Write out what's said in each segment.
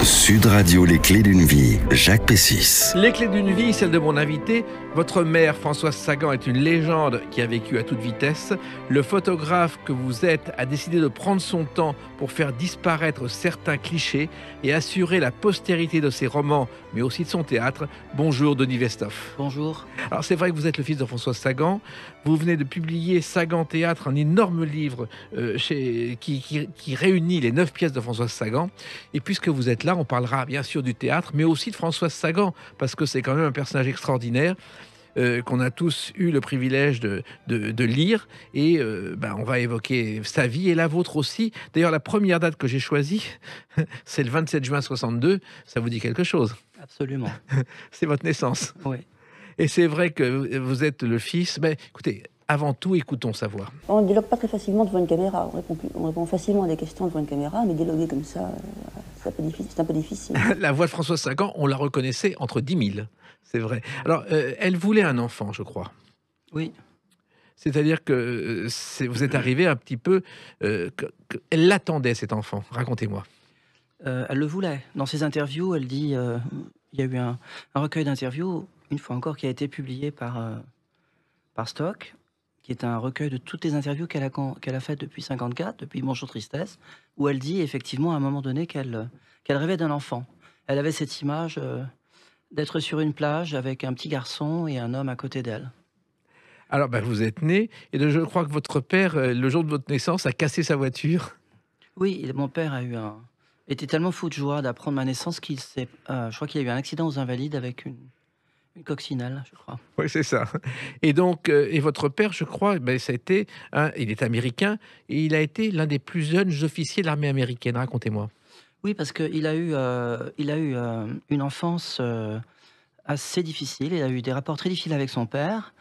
Sud Radio, les clés d'une vie, Jacques Pessis. Les clés d'une vie, celle de mon invité. Votre mère, Françoise Sagan, est une légende qui a vécu à toute vitesse. Le photographe que vous êtes a décidé de prendre son temps pour faire disparaître certains clichés et assurer la postérité de ses romans, mais aussi de son théâtre. Bonjour, Denis Vestoff. Bonjour. Alors, c'est vrai que vous êtes le fils de Françoise Sagan. Vous venez de publier Sagan Théâtre, un énorme livre qui réunit les 9 pièces de Françoise Sagan. Et puisque vous êtes là, on parlera bien sûr du théâtre, mais aussi de Françoise Sagan, parce que c'est quand même un personnage extraordinaire qu'on a tous eu le privilège de lire. Et on va évoquer sa vie et la vôtre aussi. D'ailleurs, la première date que j'ai choisie, c'est le 27 juin 62. Ça vous dit quelque chose? Absolument. C'est votre naissance. Oui. Et c'est vrai que vous êtes le fils. Mais écoutez, avant tout, écoutons sa voix. On ne dialogue pas très facilement devant une caméra. On répond facilement à des questions devant une caméra, mais dialoguer comme ça, c'est un peu difficile. La voix de Françoise Sagan, on la reconnaissait entre 10 000. C'est vrai. Alors, elle voulait un enfant, je crois. Oui. C'est-à-dire que vous êtes arrivé un petit peu... elle l'attendait, cet enfant. Racontez-moi. Elle le voulait. Dans ses interviews, elle dit... il y a eu un recueil d'interviews, une fois encore, qui a été publié par Stock, qui est un recueil de toutes les interviews qu'elle a faites depuis 1954, depuis Bonjour Tristesse, où elle dit effectivement à un moment donné qu'elle rêvait d'un enfant. Elle avait cette image d'être sur une plage avec un petit garçon et un homme à côté d'elle. Alors, vous êtes né, et je crois que votre père, le jour de votre naissance, a cassé sa voiture. Oui, mon père était tellement fou de joie d'apprendre ma naissance qu'il je crois qu'il y a eu un accident aux Invalides avec une coccinelle, je crois. Oui, c'est ça. Et donc, et votre père, je crois, ça a été, il est américain, et il a été l'un des plus jeunes officiers de l'armée américaine. Racontez-moi. Oui, parce qu'il a eu, une enfance assez difficile. Il a eu des rapports très difficiles avec son père.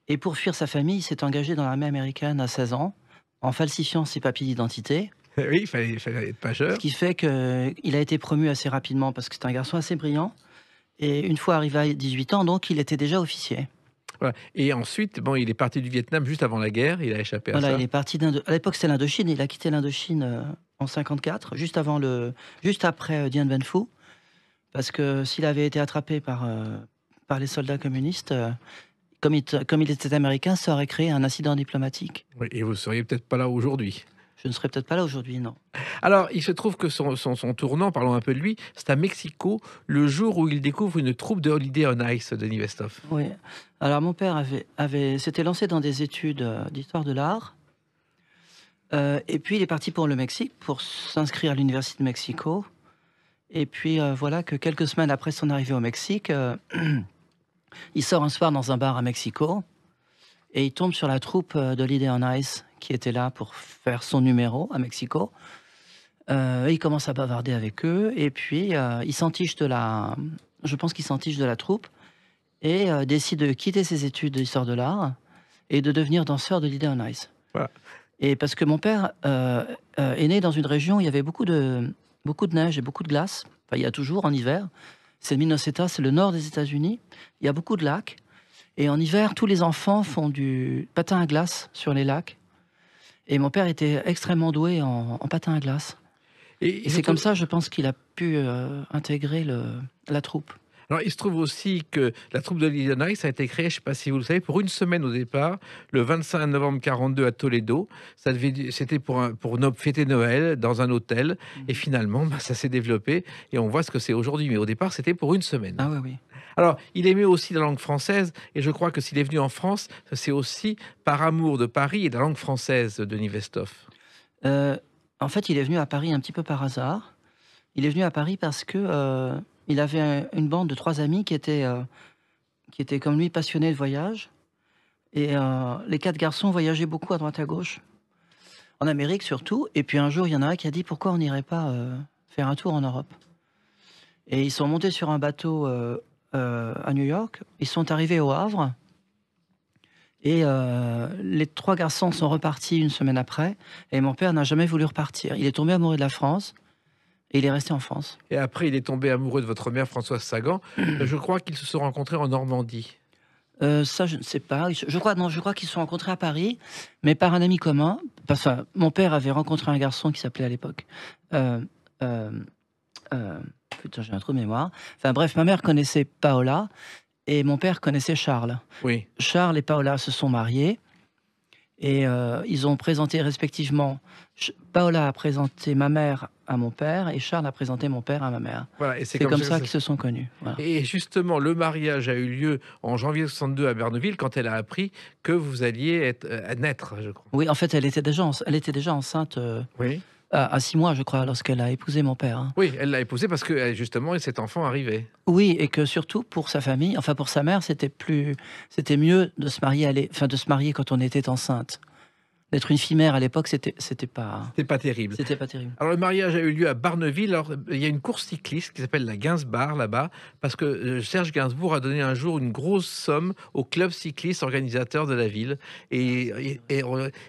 Et pour fuir sa famille, il s'est engagé dans l'armée américaine à 16 ans, en falsifiant ses papiers d'identité. Oui, il fallait être pageur. Ce qui fait qu'il a été promu assez rapidement, parce que c'est un garçon assez brillant. Et une fois arrivé à 18 ans, donc, il était déjà officier. Voilà. Et ensuite, il est parti du Vietnam juste avant la guerre. Il a échappé à ça. Il est parti à l'époque, c'était l'Indochine. Il a quitté l'Indochine en 54, juste après Dien Bien Phu. Parce que s'il avait été attrapé par les soldats communistes, comme il était américain, ça aurait créé un incident diplomatique. Oui, et vous ne seriez peut-être pas là aujourd'hui. Je ne serais peut-être pas là aujourd'hui, non. Alors, il se trouve que son tournant, parlons un peu de lui, c'est à Mexico, le jour où il découvre une troupe de Holiday on Ice, Denis Vestoff. Oui. Alors, mon père s'était lancé dans des études d'histoire de l'art. Et puis, il est parti pour le Mexique, pour s'inscrire à l'Université de Mexico. Et puis, voilà que quelques semaines après son arrivée au Mexique, il sort un soir dans un bar à Mexico et il tombe sur la troupe de Holiday on Ice qui était là pour faire son numéro à Mexico. Il commence à bavarder avec eux et puis il s'entiche je pense qu'il s'entiche de la troupe et décide de quitter ses études d'histoire de l'art et de devenir danseur de Holiday on Ice. Voilà. Et parce que mon père est né dans une région où il y avait beaucoup de neige et beaucoup de glace. Enfin, il y a toujours en hiver. C'est le Minnesota, c'est le nord des États-Unis. Il y a beaucoup de lacs. Et en hiver, tous les enfants font du patin à glace sur les lacs. Et mon père était extrêmement doué en patin à glace. Et c'est comme ça, je pense, qu'il a pu intégrer la troupe. Alors, il se trouve aussi que la troupe de Holiday on Ice a été créée, je ne sais pas si vous le savez, pour une semaine au départ, le 25 novembre 42 à Toledo. C'était pour fêter Noël dans un hôtel. Et finalement, ça s'est développé et on voit ce que c'est aujourd'hui. Mais au départ, c'était pour une semaine. Ah oui, oui. Alors, il aimait aussi la langue française et je crois que s'il est venu en France, c'est aussi par amour de Paris et de la langue française, Denis Vestoff. En fait, il est venu à Paris un petit peu par hasard. Il est venu à Paris parce que il avait une bande de 3 amis qui étaient comme lui passionnés de voyage. Et les 4 garçons voyageaient beaucoup à droite à gauche, en Amérique surtout. Et puis un jour, il y en a un qui a dit pourquoi on n'irait pas faire un tour en Europe. Et ils sont montés sur un bateau à New York. Ils sont arrivés au Havre. Et les 3 garçons sont repartis une semaine après. Et mon père n'a jamais voulu repartir. Il est tombé amoureux de la France. Et il est resté en France. Et après, il est tombé amoureux de votre mère, Françoise Sagan. Je crois qu'ils se sont rencontrés en Normandie. Ça, je ne sais pas. Je crois qu'ils se sont rencontrés à Paris, mais par un ami commun. Enfin, mon père avait rencontré un garçon qui s'appelait à l'époque putain, j'ai un trou de mémoire. Enfin bref, ma mère connaissait Paola et mon père connaissait Charles. Oui. Charles et Paola se sont mariés et ils ont présenté respectivement. Paola a présenté ma mère à mon père et Charles a présenté mon père à ma mère. Voilà, et C'est comme ça qu'ils se sont connus. Voilà. Et justement, le mariage a eu lieu en janvier 62 à Berneville quand elle a appris que vous alliez naître, je crois. Oui, en fait, elle était déjà enceinte Oui. à 6 mois, je crois, lorsqu'elle a épousé mon père. Hein. Oui, elle l'a épousé parce que justement cet enfant arrivait. Oui, et que surtout pour sa famille, enfin pour sa mère, c'était mieux de se marier quand on était enceinte. D'être une fille mère à l'époque, c'était pas terrible. C'était pas terrible. Alors le mariage a eu lieu à Barneville. Alors il y a une course cycliste qui s'appelle la Gainsbar là-bas parce que Serge Gainsbourg a donné un jour une grosse somme au club cycliste organisateur de la ville et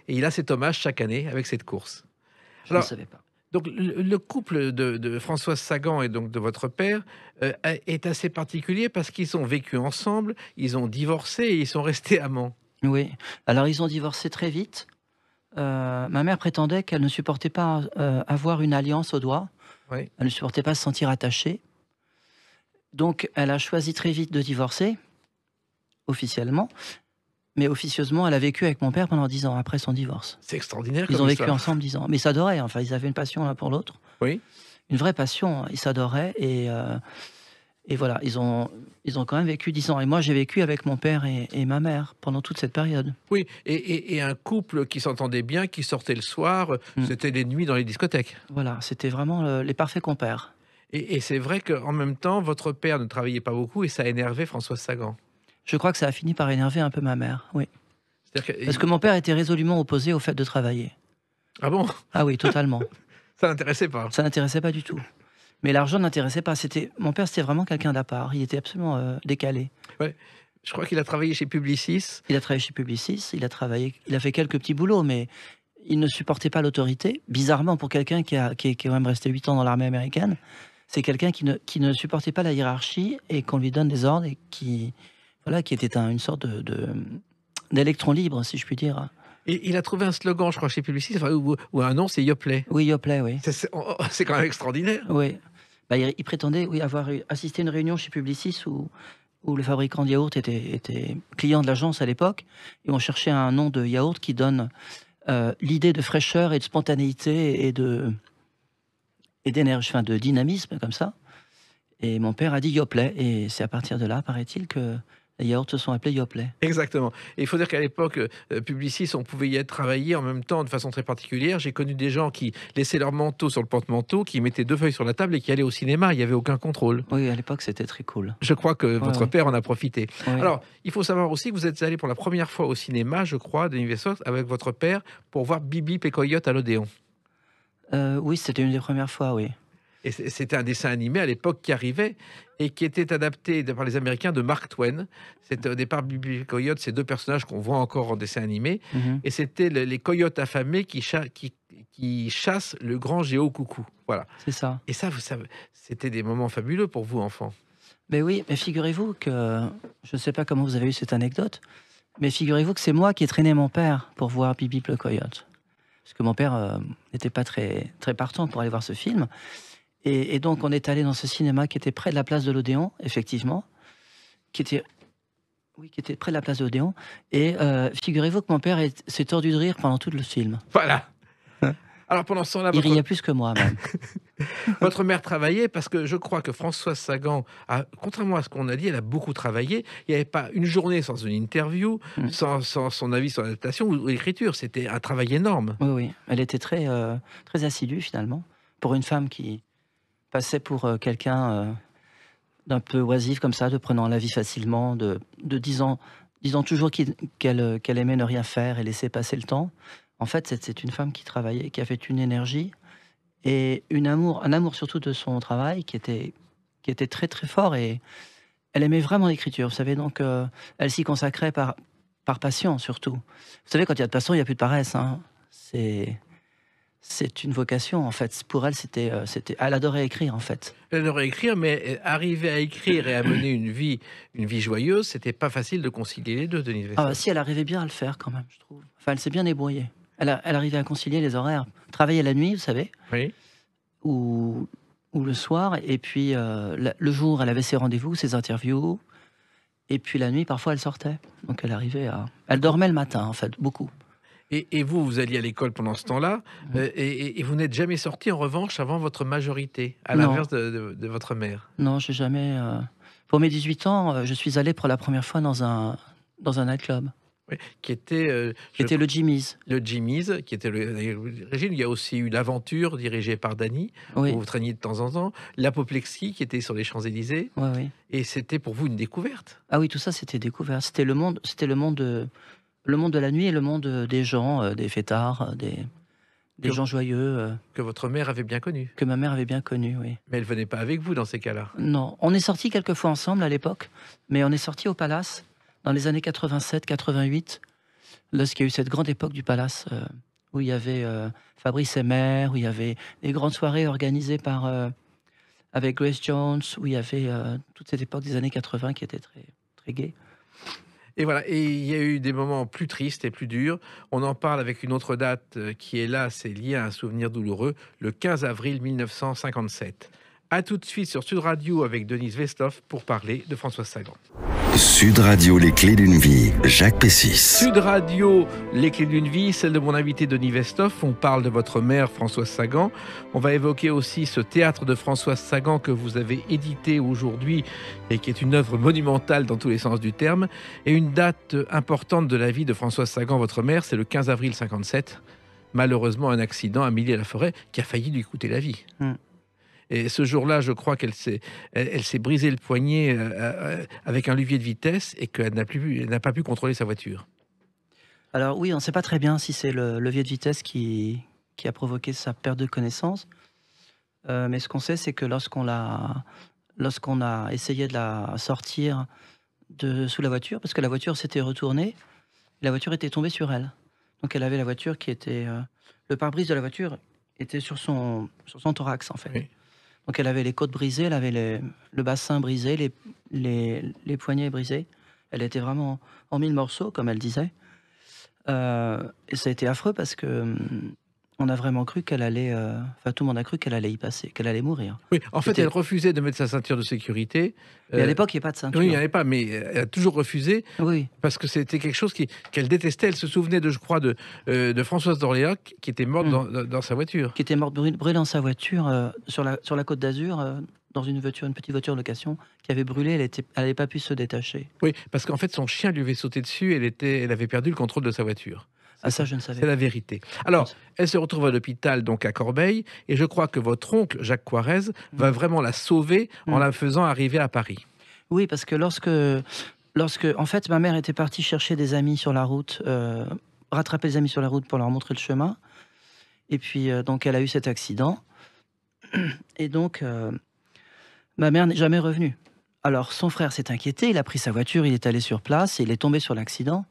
il a cet hommage chaque année avec cette course. Je ne savais pas. Donc le couple de Françoise Sagan et donc de votre père est assez particulier parce qu'ils ont vécu ensemble, ils ont divorcé et ils sont restés amants. Oui. Alors ils ont divorcé très vite. Ma mère prétendait qu'elle ne supportait pas avoir une alliance au doigt. Oui. Elle ne supportait pas se sentir attachée. Donc, elle a choisi très vite de divorcer, officiellement. Mais officieusement, elle a vécu avec mon père pendant 10 ans après son divorce. C'est extraordinaire. Ils ont vécu ensemble 10 ans. Mais ils s'adoraient. Enfin, ils avaient une passion l'un pour l'autre. Oui. Une vraie passion. Ils s'adoraient. Et voilà, ils ont quand même vécu 10 ans. Et moi, j'ai vécu avec mon père et ma mère pendant toute cette période. Oui, et un couple qui s'entendait bien, qui sortait le soir, c'était les nuits dans les discothèques. Voilà, c'était vraiment les parfaits compères. Et c'est vrai qu'en même temps, votre père ne travaillait pas beaucoup et ça a énervé Françoise Sagan. Je crois que ça a fini par énerver un peu ma mère, oui. Parce que mon père était résolument opposé au fait de travailler. Ah bon? Ah oui, totalement. Ça n'intéressait pas. Ça n'intéressait pas du tout. Mais l'argent n'intéressait pas. Mon père, c'était vraiment quelqu'un d'à part. Il était absolument décalé. Ouais. Je crois qu'il a travaillé chez Publicis. Il a travaillé chez Publicis. Il a fait quelques petits boulots, mais il ne supportait pas l'autorité. Bizarrement, pour quelqu'un qui est quand même resté 8 ans dans l'armée américaine, c'est quelqu'un qui ne supportait pas la hiérarchie et qu'on lui donne des ordres et qui était une sorte d'électron libre, si je puis dire. Et il a trouvé un slogan, je crois, chez Publicis, ou un nom, c'est Yoplait. Oui, Yoplait, oui. C'est quand même extraordinaire. Oui. Bah, il prétendait avoir assisté à une réunion chez Publicis où le fabricant de yaourt était client de l'agence à l'époque, et on cherchait un nom de yaourt qui donne l'idée de fraîcheur et de spontanéité et d'énergie, enfin de dynamisme, comme ça. Et mon père a dit Yoplait, et c'est à partir de là, paraît-il, que les yaourts se sont appelés Yoplait. Exactement. Et il faut dire qu'à l'époque, Publicis, on pouvait y être travaillé en même temps de façon très particulière. J'ai connu des gens qui laissaient leur manteau sur le porte-manteau, qui mettaient 2 feuilles sur la table et qui allaient au cinéma. Il n'y avait aucun contrôle. Oui, à l'époque, c'était très cool. Je crois que votre père en a profité. Ouais. Alors, il faut savoir aussi que vous êtes allé pour la première fois au cinéma, je crois, de l'Universal avec votre père pour voir Bibi et Coyote à l'Odéon. Oui, c'était une des premières fois, oui. Et c'était un dessin animé à l'époque qui arrivait et qui était adapté par les Américains de Mark Twain. C'était au départ Bibi et Coyote, ces 2 personnages qu'on voit encore en dessin animé. Et c'était les coyotes affamés qui chassent le grand géo coucou. Voilà. C'est ça. Et ça, vous savez, c'était des moments fabuleux pour vous, enfants. Mais oui, mais figurez-vous que, je ne sais pas comment vous avez eu cette anecdote, mais figurez-vous que c'est moi qui ai traîné mon père pour voir Bibi le Coyote. Parce que mon père n'était pas très, très partant pour aller voir ce film. Et donc, on est allé dans ce cinéma qui était près de la place de l'Odéon, effectivement, qui était près de la place de l'Odéon. Et figurez-vous que mon père s'est tordu de rire pendant tout le film. Voilà. Alors, pendant ce temps-là... Il riait plus que moi, même. Votre mère travaillait parce que je crois que Françoise Sagan, contrairement à ce qu'on a dit, elle a beaucoup travaillé. Il n'y avait pas une journée sans une interview, sans son avis sur l'adaptation ou l'écriture. C'était un travail énorme. Oui, oui. Elle était très, très assidue, finalement, pour une femme qui passait pour quelqu'un d'un peu oisif comme ça, de prenant la vie facilement, de disant toujours qu'elle aimait ne rien faire et laisser passer le temps. En fait, c'est une femme qui travaillait, qui avait une énergie et un amour surtout de son travail qui était très très fort, et elle aimait vraiment l'écriture. Vous savez, donc elle s'y consacrait par passion surtout. Vous savez, quand il y a de passion, il n'y a plus de paresse. Hein. C'est une vocation, en fait. Pour elle, elle adorait écrire, en fait. Elle adorait écrire, mais arriver à écrire et à mener une vie joyeuse, c'était pas facile de concilier les deux, Denise Wessel. Ah, si, elle arrivait bien à le faire, quand même, je trouve. Enfin, elle s'est bien débrouillée. Elle arrivait à concilier les horaires. Travailler la nuit, vous savez. Oui. Ou ou le soir. Et puis le jour, elle avait ses rendez-vous, ses interviews. Et puis la nuit, parfois, elle sortait. Donc elle arrivait à... Elle dormait le matin, en fait, beaucoup. Et vous, vous alliez à l'école pendant ce temps-là, et vous n'êtes jamais sorti, en revanche, avant votre majorité, à Non. l'inverse de votre mère. Non, j'ai jamais... Pour mes 18 ans, je suis allé pour la première fois dans un nightclub. Oui, qui était, C'était le Jimmy's. le Jimmy's, qui était Régine. Il y a aussi eu l'Aventure, dirigée par Dany, Oui, où vous traîniez de temps en temps. L'Apoplexie, qui était sur les Champs-Élysées. oui, oui. Et c'était pour vous une découverte. Ah oui, tout ça, c'était découvert. C'était le monde de la nuit et le monde des gens, des fêtards, des gens joyeux, Que votre mère avait bien connu. que ma mère avait bien connus, oui. Mais elle venait pas avec vous dans ces cas-là. Non, on est sortis quelques fois ensemble à l'époque, mais on est sortis au Palace dans les années 87-88, lorsqu'il y a eu cette grande époque du Palace, où il y avait Fabrice Emmer, où il y avait des grandes soirées organisées avec Grace Jones, où il y avait toute cette époque des années 80 qui était très, très gaie. Et voilà, et il y a eu des moments plus tristes et plus durs. On en parle avec une autre date qui est là, c'est lié à un souvenir douloureux, le 15 avril 1957. A tout de suite sur Sud Radio avec Denise Westhoff pour parler de Françoise Sagan. Sud Radio, les clés d'une vie, Jacques Pessis. Sud Radio, les clés d'une vie, celle de mon invité Denis Westhoff. On parle de votre mère Françoise Sagan. On va évoquer aussi ce théâtre de Françoise Sagan que vous avez édité aujourd'hui et qui est une œuvre monumentale dans tous les sens du terme. Et une date importante de la vie de Françoise Sagan, votre mère, c'est le 15 avril 57. Malheureusement, un accident à Milly-la-Forêt qui a failli lui coûter la vie. Et ce jour-là, je crois qu'elle s'est brisé le poignet avec un levier de vitesse et qu'elle n'a pas pu contrôler sa voiture. Alors oui, on ne sait pas très bien si c'est le levier de vitesse qui a provoqué sa perte de connaissance. Mais ce qu'on sait, c'est que lorsqu'on a essayé de la sortir sous la voiture, parce que la voiture s'était retournée, la voiture était tombée sur elle. Donc elle avait la voiture qui était... le pare-brise de la voiture était sur son thorax, en fait. Oui. Donc elle avait les côtes brisées, elle avait le bassin brisé, les poignets brisés. Elle était vraiment en 1000 morceaux, comme elle disait. Et ça a été affreux parce que on a vraiment cru qu'elle allait... Enfin, tout le monde a cru qu'elle allait y passer, qu'elle allait mourir. Oui, en fait, elle refusait de mettre sa ceinture de sécurité. Mais à l'époque, il n'y a pas de ceinture. Oui, il n'y en avait pas, mais elle a toujours refusé Oui, parce que c'était quelque chose qu'elle détestait. Elle se souvenait, je crois, de Françoise d'Orléans qui était morte dans sa voiture. qui était morte brûlée dans sa voiture sur la Côte d'Azur, dans une petite voiture de location qui avait brûlé. Elle n'avait pas pu se détacher. Oui, parce qu'en fait, son chien lui avait sauté dessus. Elle avait perdu le contrôle de sa voiture. Ah, ça, je ne savais C'est pas. la vérité. Alors, elle se retrouve à l'hôpital, donc à Corbeil, et je crois que votre oncle, Jacques Coirez, va vraiment la sauver en la faisant arriver à Paris. Oui, parce que lorsque, en fait, ma mère était partie chercher des amis sur la route, rattraper des amis sur la route pour leur montrer le chemin, et puis donc elle a eu cet accident, et donc ma mère n'est jamais revenue. Alors son frère s'est inquiété, il a pris sa voiture, il est allé sur place, et il est tombé sur l'accident.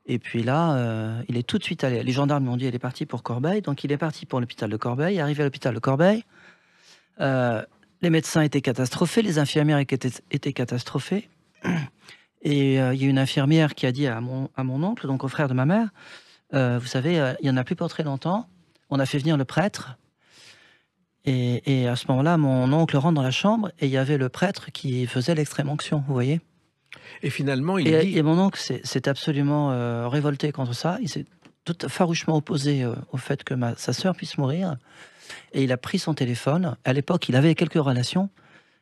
Et puis là, il est tout de suite allé. Les gendarmes lui ont dit elle est partie pour Corbeil, donc il est parti pour l'hôpital de Corbeil. Arrivé à l'hôpital de Corbeil, les médecins étaient catastrophés, les infirmières étaient catastrophées. Et il y a une infirmière qui a dit à mon oncle, donc au frère de ma mère, vous savez, il n'y en a plus pour très longtemps. On a fait venir le prêtre. Et à ce moment-là, mon oncle rentre dans la chambre et il y avait le prêtre qui faisait l'extrême-onction, vous voyez. Et finalement, Et mon oncle s'est absolument révolté contre ça. Il s'est tout farouchement opposé au fait que sa sœur puisse mourir. Et il a pris son téléphone. À l'époque, il avait quelques relations.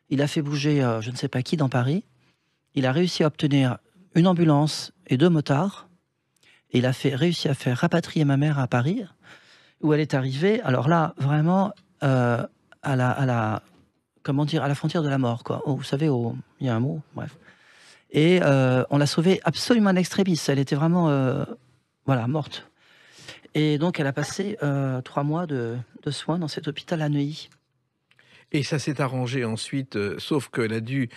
Il a fait bouger je ne sais pas qui dans Paris. Il a réussi à obtenir une ambulance et 2 motards. Et il a réussi à faire rapatrier ma mère à Paris, où elle est arrivée. Alors là, vraiment, à la frontière de la mort, quoi. Vous savez, il y a un mot, bref. Et on l'a sauvée absolument en extremis. Elle était vraiment morte. Et donc, elle a passé 3 mois de soins dans cet hôpital à Neuilly. Et ça s'est arrangé ensuite, sauf qu'elle a dû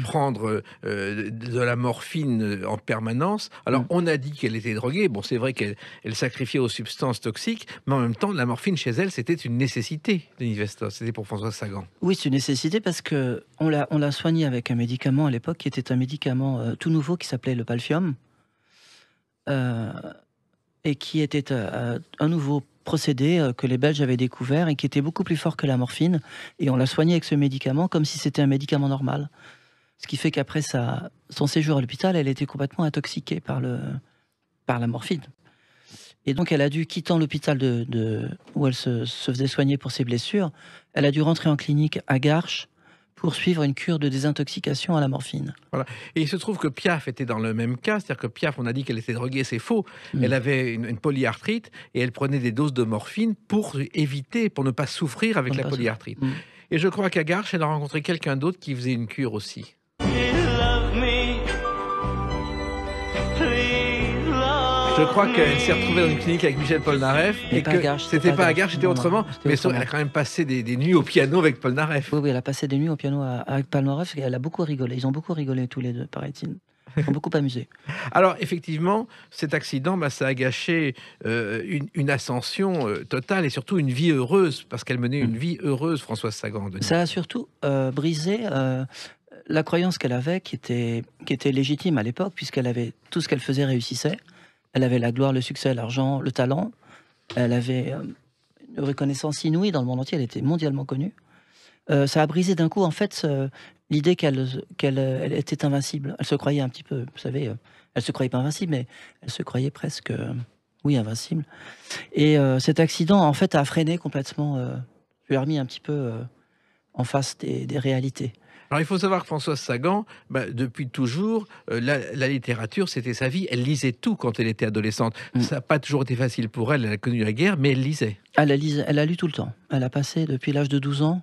prendre de la morphine en permanence. Alors, on a dit qu'elle était droguée. Bon, c'est vrai qu'elle sacrifiait aux substances toxiques, mais en même temps, la morphine chez elle, c'était une nécessité, Denis Westhoff. C'était pour Françoise Sagan. Oui, c'est une nécessité parce que on l'a soignée avec un médicament à l'époque qui était un médicament tout nouveau qui s'appelait le Palfium et qui était un nouveau procédé que les Belges avaient découvert et qui était beaucoup plus fort que la morphine. Et on l'a soigné avec ce médicament comme si c'était un médicament normal. Ce qui fait qu'après son séjour à l'hôpital, elle était complètement intoxiquée par la morphine. Et donc elle a dû, quittant l'hôpital où elle se faisait soigner pour ses blessures, elle a dû rentrer en clinique à Garches pour suivre une cure de désintoxication à la morphine. Voilà. Et il se trouve que Piaf était dans le même cas, c'est-à-dire que Piaf, on a dit qu'elle était droguée, c'est faux. Elle avait une polyarthrite et elle prenait des doses de morphine pour ne pas souffrir avec la polyarthrite. Et je crois qu'à Garches, elle a rencontré quelqu'un d'autre qui faisait une cure aussi. Je crois qu'elle s'est retrouvée dans une clinique avec Michel Polnareff et que c'était pas à Garches, c'était autrement. Mais elle a quand même passé des nuits au piano avec Polnareff. Oui, elle a passé des nuits au piano avec Polnareff et elle a beaucoup rigolé. Ils ont beaucoup rigolé tous les deux, paraît-il. Ils ont beaucoup amusé. Alors, effectivement, cet accident, ça a gâché une ascension totale et surtout une vie heureuse, parce qu'elle menait une vie heureuse, Françoise Sagan. Ça a surtout brisé la croyance qu'elle avait, qui était légitime à l'époque, puisqu'elle avait tout ce qu'elle faisait réussissait. Elle avait la gloire, le succès, l'argent, le talent. Elle avait une reconnaissance inouïe dans le monde entier. Elle était mondialement connue. Ça a brisé d'un coup, en fait, l'idée qu'elle était invincible. Elle se croyait un petit peu, vous savez, elle se croyait pas invincible, mais elle se croyait presque, oui, invincible. Et cet accident, en fait, a freiné complètement, lui a remis un petit peu en face des réalités. Alors, il faut savoir que Françoise Sagan, depuis toujours, la littérature, c'était sa vie. Elle lisait tout quand elle était adolescente. Ça n'a pas toujours été facile pour elle. Elle a connu la guerre, mais elle lisait. Elle a lu tout le temps. Elle a passé, depuis l'âge de 12 ans,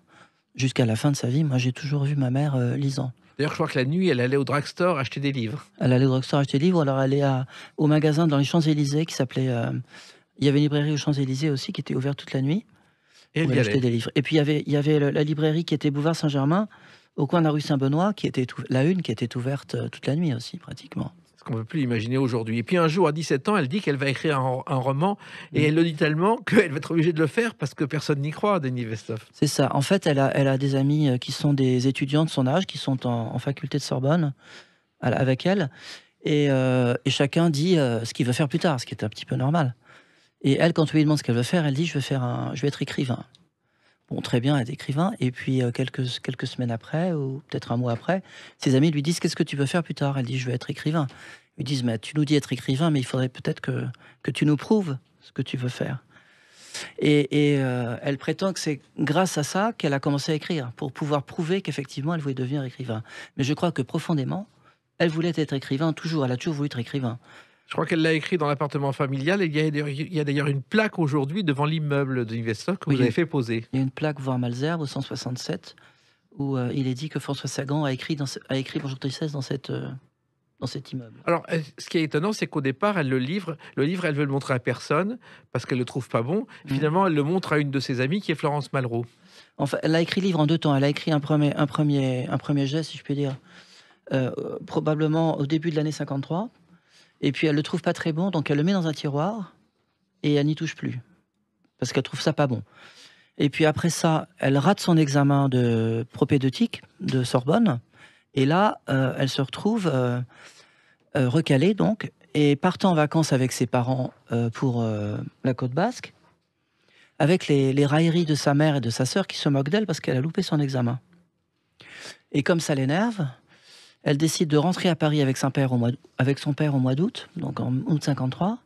jusqu'à la fin de sa vie. Moi, j'ai toujours vu ma mère lisant. D'ailleurs, je crois que la nuit, elle allait au drugstore acheter des livres. Elle allait au drugstore acheter des livres. Alors, elle allait au magasin dans les Champs-Élysées qui s'appelait... il y avait une librairie aux Champs-Élysées aussi qui était ouverte toute la nuit. Et elle y achetait des livres. Et puis, il y avait la librairie qui était Boulevard Saint-Germain, au coin de la rue Saint-Benoît, qui était ouverte toute la nuit aussi, pratiquement. Ce qu'on ne peut plus imaginer aujourd'hui. Et puis un jour, à 17 ans, elle dit qu'elle va écrire un roman, et elle le dit tellement qu'elle va être obligée de le faire parce que personne n'y croit, Denis Westhoff. C'est ça. En fait, elle a des amis qui sont des étudiants de son âge, qui sont en faculté de Sorbonne avec elle, et chacun dit ce qu'il veut faire plus tard, ce qui est un petit peu normal. Et elle, quand on lui demande ce qu'elle veut faire, elle dit je vais être écrivain. Bon, très bien, elle est écrivain. Et puis, quelques semaines après, ou peut-être un mois après, ses amis lui disent « Qu'est-ce que tu veux faire plus tard ?» Elle dit « Je veux être écrivain. » Ils lui disent « Mais tu nous dis être écrivain, mais il faudrait peut-être que tu nous prouves ce que tu veux faire. » Et elle prétend que c'est grâce à ça qu'elle a commencé à écrire, pour pouvoir prouver qu'effectivement, elle voulait devenir écrivain. Mais je crois que profondément, elle voulait être écrivain toujours. Elle a toujours voulu être écrivain. Je crois qu'elle l'a écrit dans l'appartement familial. Et il y a d'ailleurs une plaque aujourd'hui devant l'immeuble de Westhoff que vous avez fait poser. Il y a une plaque voir Malesherbes au 167 où il est dit que François Sagan a écrit Bonjour Tristesse dans cet immeuble. Alors, ce qui est étonnant, c'est qu'au départ, elle le livre, elle veut le montrer à personne parce qu'elle le trouve pas bon. Finalement, elle le montre à une de ses amies qui est Florence Malraux. Enfin, elle a écrit le livre en 2 temps. Elle a écrit un premier jet, si je puis dire, probablement au début de l'année 53. Et puis elle le trouve pas très bon, donc elle le met dans un tiroir et elle n'y touche plus parce qu'elle trouve ça pas bon. Et puis après ça, elle rate son examen de propédeutique de Sorbonne et là, elle se retrouve recalée donc et partant en vacances avec ses parents pour la Côte Basque, avec les railleries de sa mère et de sa sœur qui se moquent d'elle parce qu'elle a loupé son examen. Et comme ça l'énerve, elle décide de rentrer à Paris avec son père au mois d'août, donc en août 53.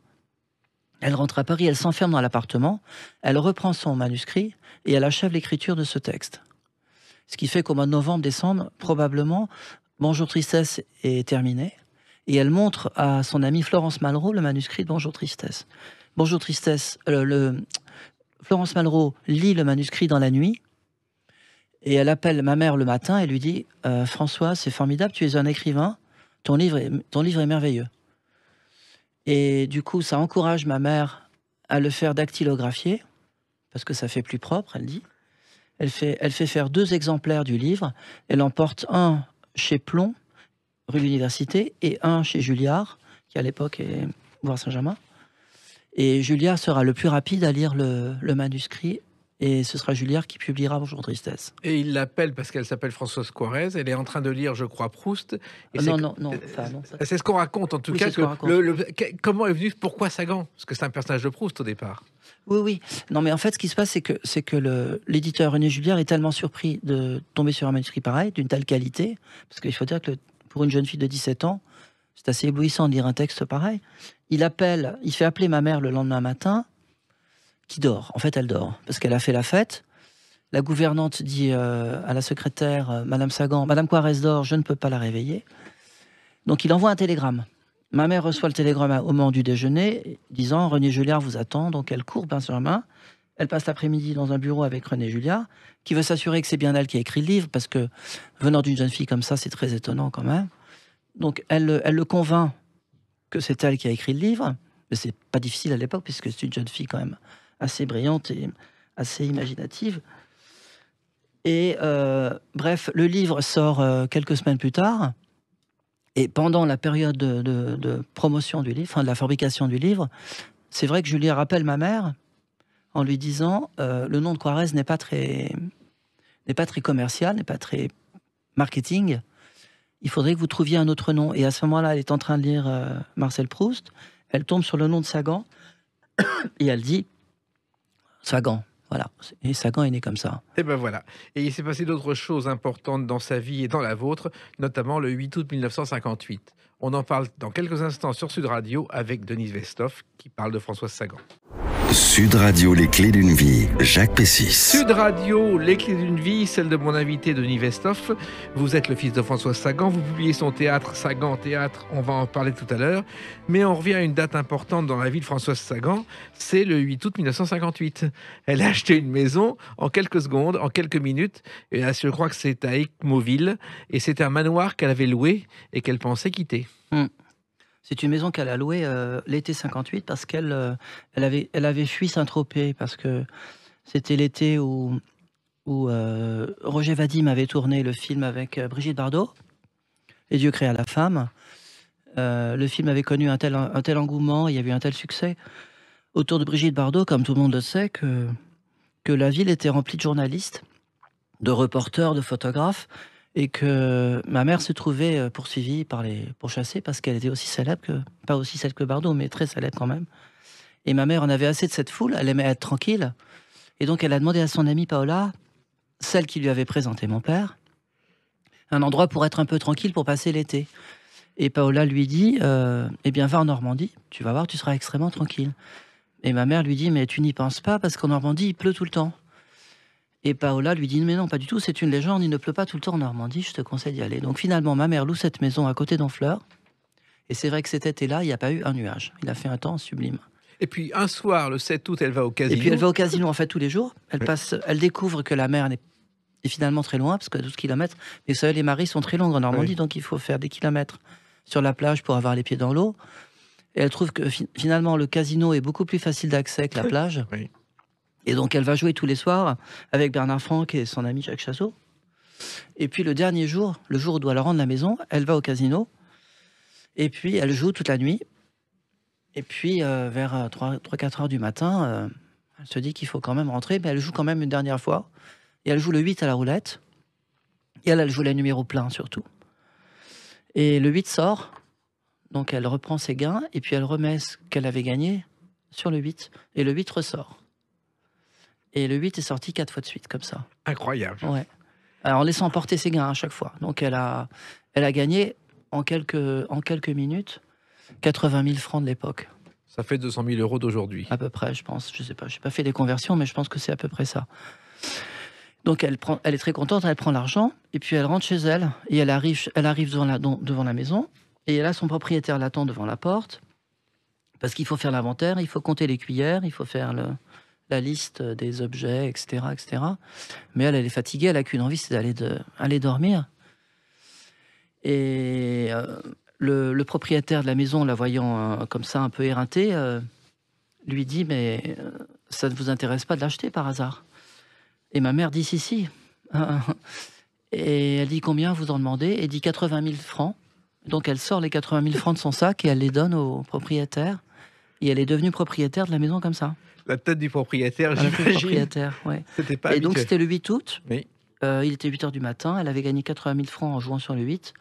Elle rentre à Paris, elle s'enferme dans l'appartement, elle reprend son manuscrit et elle achève l'écriture de ce texte. Ce qui fait qu'au mois de novembre-décembre, probablement, Bonjour Tristesse est terminé et elle montre à son amie Florence Malraux le manuscrit de Bonjour Tristesse. Bonjour Tristesse, Florence Malraux lit le manuscrit dans la nuit. Et elle appelle ma mère le matin et lui dit « François, c'est formidable, tu es un écrivain, ton livre est merveilleux. » Et du coup, ça encourage ma mère à le faire dactylographier, parce que ça fait plus propre, elle dit. Elle fait faire 2 exemplaires du livre. Elle en porte un chez Plon, rue de l'Université, et un chez Julliard, qui à l'époque est boulevard Saint-Germain. Et Julliard sera le plus rapide à lire le manuscrit Et ce sera Julliard qui publiera Bonjour Tristesse. Et il l'appelle parce qu'elle s'appelle Françoise Coirez. Elle est en train de lire, je crois, Proust. Et Non. C'est ce qu'on raconte, en tout Oui, cas. c'est ce qu'on raconte. Comment est venu, pourquoi Sagan? Parce que c'est un personnage de Proust au départ. Oui. Non, mais en fait, ce qui se passe, c'est que l'éditeur René Julliard est tellement surpris de tomber sur un manuscrit pareil, d'une telle qualité, parce qu'il faut dire que pour une jeune fille de 17 ans, c'est assez éblouissant de lire un texte pareil. Il fait appeler ma mère le lendemain matin, qui dort. En fait, elle dort, parce qu'elle a fait la fête. La gouvernante dit à la secrétaire, Madame Sagan, Madame Coirez dort, je ne peux pas la réveiller. Donc il envoie un télégramme. Ma mère reçoit le télégramme au moment du déjeuner, disant René Julliard vous attend. Donc elle court Benjamin. Elle passe l'après-midi dans un bureau avec René Julliard, qui veut s'assurer que c'est bien elle qui a écrit le livre, parce que venant d'une jeune fille comme ça, c'est très étonnant quand même. Donc elle le convainc que c'est elle qui a écrit le livre, mais c'est pas difficile à l'époque, puisque c'est une jeune fille quand même assez brillante et assez imaginative. Et bref, le livre sort quelques semaines plus tard. Et pendant la période de promotion du livre, enfin de la fabrication du livre, c'est vrai que Julliard rappelle ma mère en lui disant le nom de Coirez n'est pas très commercial, n'est pas très marketing. Il faudrait que vous trouviez un autre nom. Et à ce moment-là, elle est en train de lire Marcel Proust. Elle tombe sur le nom de Sagan et elle dit Sagan. Voilà. Et Sagan est né comme ça. Et ben voilà. Et il s'est passé d'autres choses importantes dans sa vie et dans la vôtre, notamment le 8 août 1958. On en parle dans quelques instants sur Sud Radio avec Denise Westhoff qui parle de Françoise Sagan. Sud Radio, les clés d'une vie, Jacques Pessis. Sud Radio, les clés d'une vie, celle de mon invité Denis Westhoff. Vous êtes le fils de Françoise Sagan, vous publiez son théâtre, Sagan Théâtre, on va en parler tout à l'heure. Mais on revient à une date importante dans la vie de Françoise Sagan, c'est le 8 août 1958. Elle a acheté une maison en quelques secondes, en quelques minutes, et là, je crois que c'est à Écmoville, et c'était un manoir qu'elle avait loué et qu'elle pensait quitter. C'est une maison qu'elle a louée l'été 58 parce qu'elle avait fui Saint-Tropez, parce que c'était l'été où Roger Vadim avait tourné le film avec Brigitte Bardot, Et Dieu créa la femme. Le film avait connu un tel engouement, il y avait eu un tel succès autour de Brigitte Bardot, comme tout le monde le sait, que la ville était remplie de journalistes, de reporters, de photographes, et que ma mère se trouvait poursuivie par les pourchassés parce qu'elle était aussi célèbre pas aussi célèbre que Bardot, mais très célèbre quand même. Et ma mère en avait assez de cette foule, elle aimait être tranquille, et donc elle a demandé à son amie Paola, celle qui lui avait présenté mon père, un endroit pour être un peu tranquille pour passer l'été. Et Paola lui dit, eh bien va en Normandie, tu vas voir, tu seras extrêmement tranquille. Et ma mère lui dit, mais tu n'y penses pas parce qu'en Normandie il pleut tout le temps. Et Paola lui dit, mais non, pas du tout, c'est une légende, il ne pleut pas tout le temps en Normandie, je te conseille d'y aller. Donc finalement, ma mère loue cette maison à côté d'Honfleur. Et c'est vrai que cet été-là, il n'y a pas eu un nuage. Il a fait un temps sublime. Et puis un soir, le 7 août, elle va au casino. Et puis elle va au casino en fait tous les jours. Elle découvre que la mer est finalement très loin, parce que 12 km. Mais vous savez, les maris sont très longues en Normandie, oui. Donc il faut faire des kilomètres sur la plage pour avoir les pieds dans l'eau. Et elle trouve que finalement le casino est beaucoup plus facile d'accès que la plage. Oui. Et donc elle va jouer tous les soirs avec Bernard Franck et son ami Jacques Chasseau. Et puis le dernier jour, le jour où doit leur rendre la maison, elle va au casino. Et puis elle joue toute la nuit. Et puis vers 3-4 heures du matin, elle se dit qu'il faut quand même rentrer. Mais elle joue quand même une dernière fois. Et elle joue le 8 à la roulette. Et elle joue les numéros pleins surtout. Et le 8 sort. Donc elle reprend ses gains. Et puis elle remet ce qu'elle avait gagné sur le 8. Et le 8 ressort. Et le 8 est sorti 4 fois de suite, comme ça. Incroyable. Ouais. Alors, en laissant porter ses gains à chaque fois. Donc, elle a gagné en quelques minutes 80 000 francs de l'époque. Ça fait 200 000 euros d'aujourd'hui. À peu près, je pense. Je sais pas. Je n'ai pas fait des conversions, mais je pense que c'est à peu près ça. Donc, elle est très contente. Elle prend l'argent. Et puis, elle rentre chez elle. Et elle arrive devant la maison. Et là, son propriétaire l'attend devant la porte. Parce qu'il faut faire l'inventaire. Il faut compter les cuillères. Il faut faire la liste des objets, etc., etc. Mais elle est fatiguée, elle n'a qu'une envie, c'est d'aller dormir. Et le propriétaire de la maison, la voyant comme ça, un peu éreintée, lui dit, mais ça ne vous intéresse pas de l'acheter par hasard? Et ma mère dit, si. Et elle dit, combien vous en demandez? Et dit 80 000 francs. Donc elle sort les 80 000 francs de son sac et elle les donne au propriétaire. Et elle est devenue propriétaire de la maison comme ça. La tête du propriétaire, Voilà, le j'imagine. propriétaire, ouais. C'était pas Et donc, habituel. c'était le 8 août. Oui. Il était 8 h du matin. Elle avait gagné 80 000 francs en jouant sur le 8.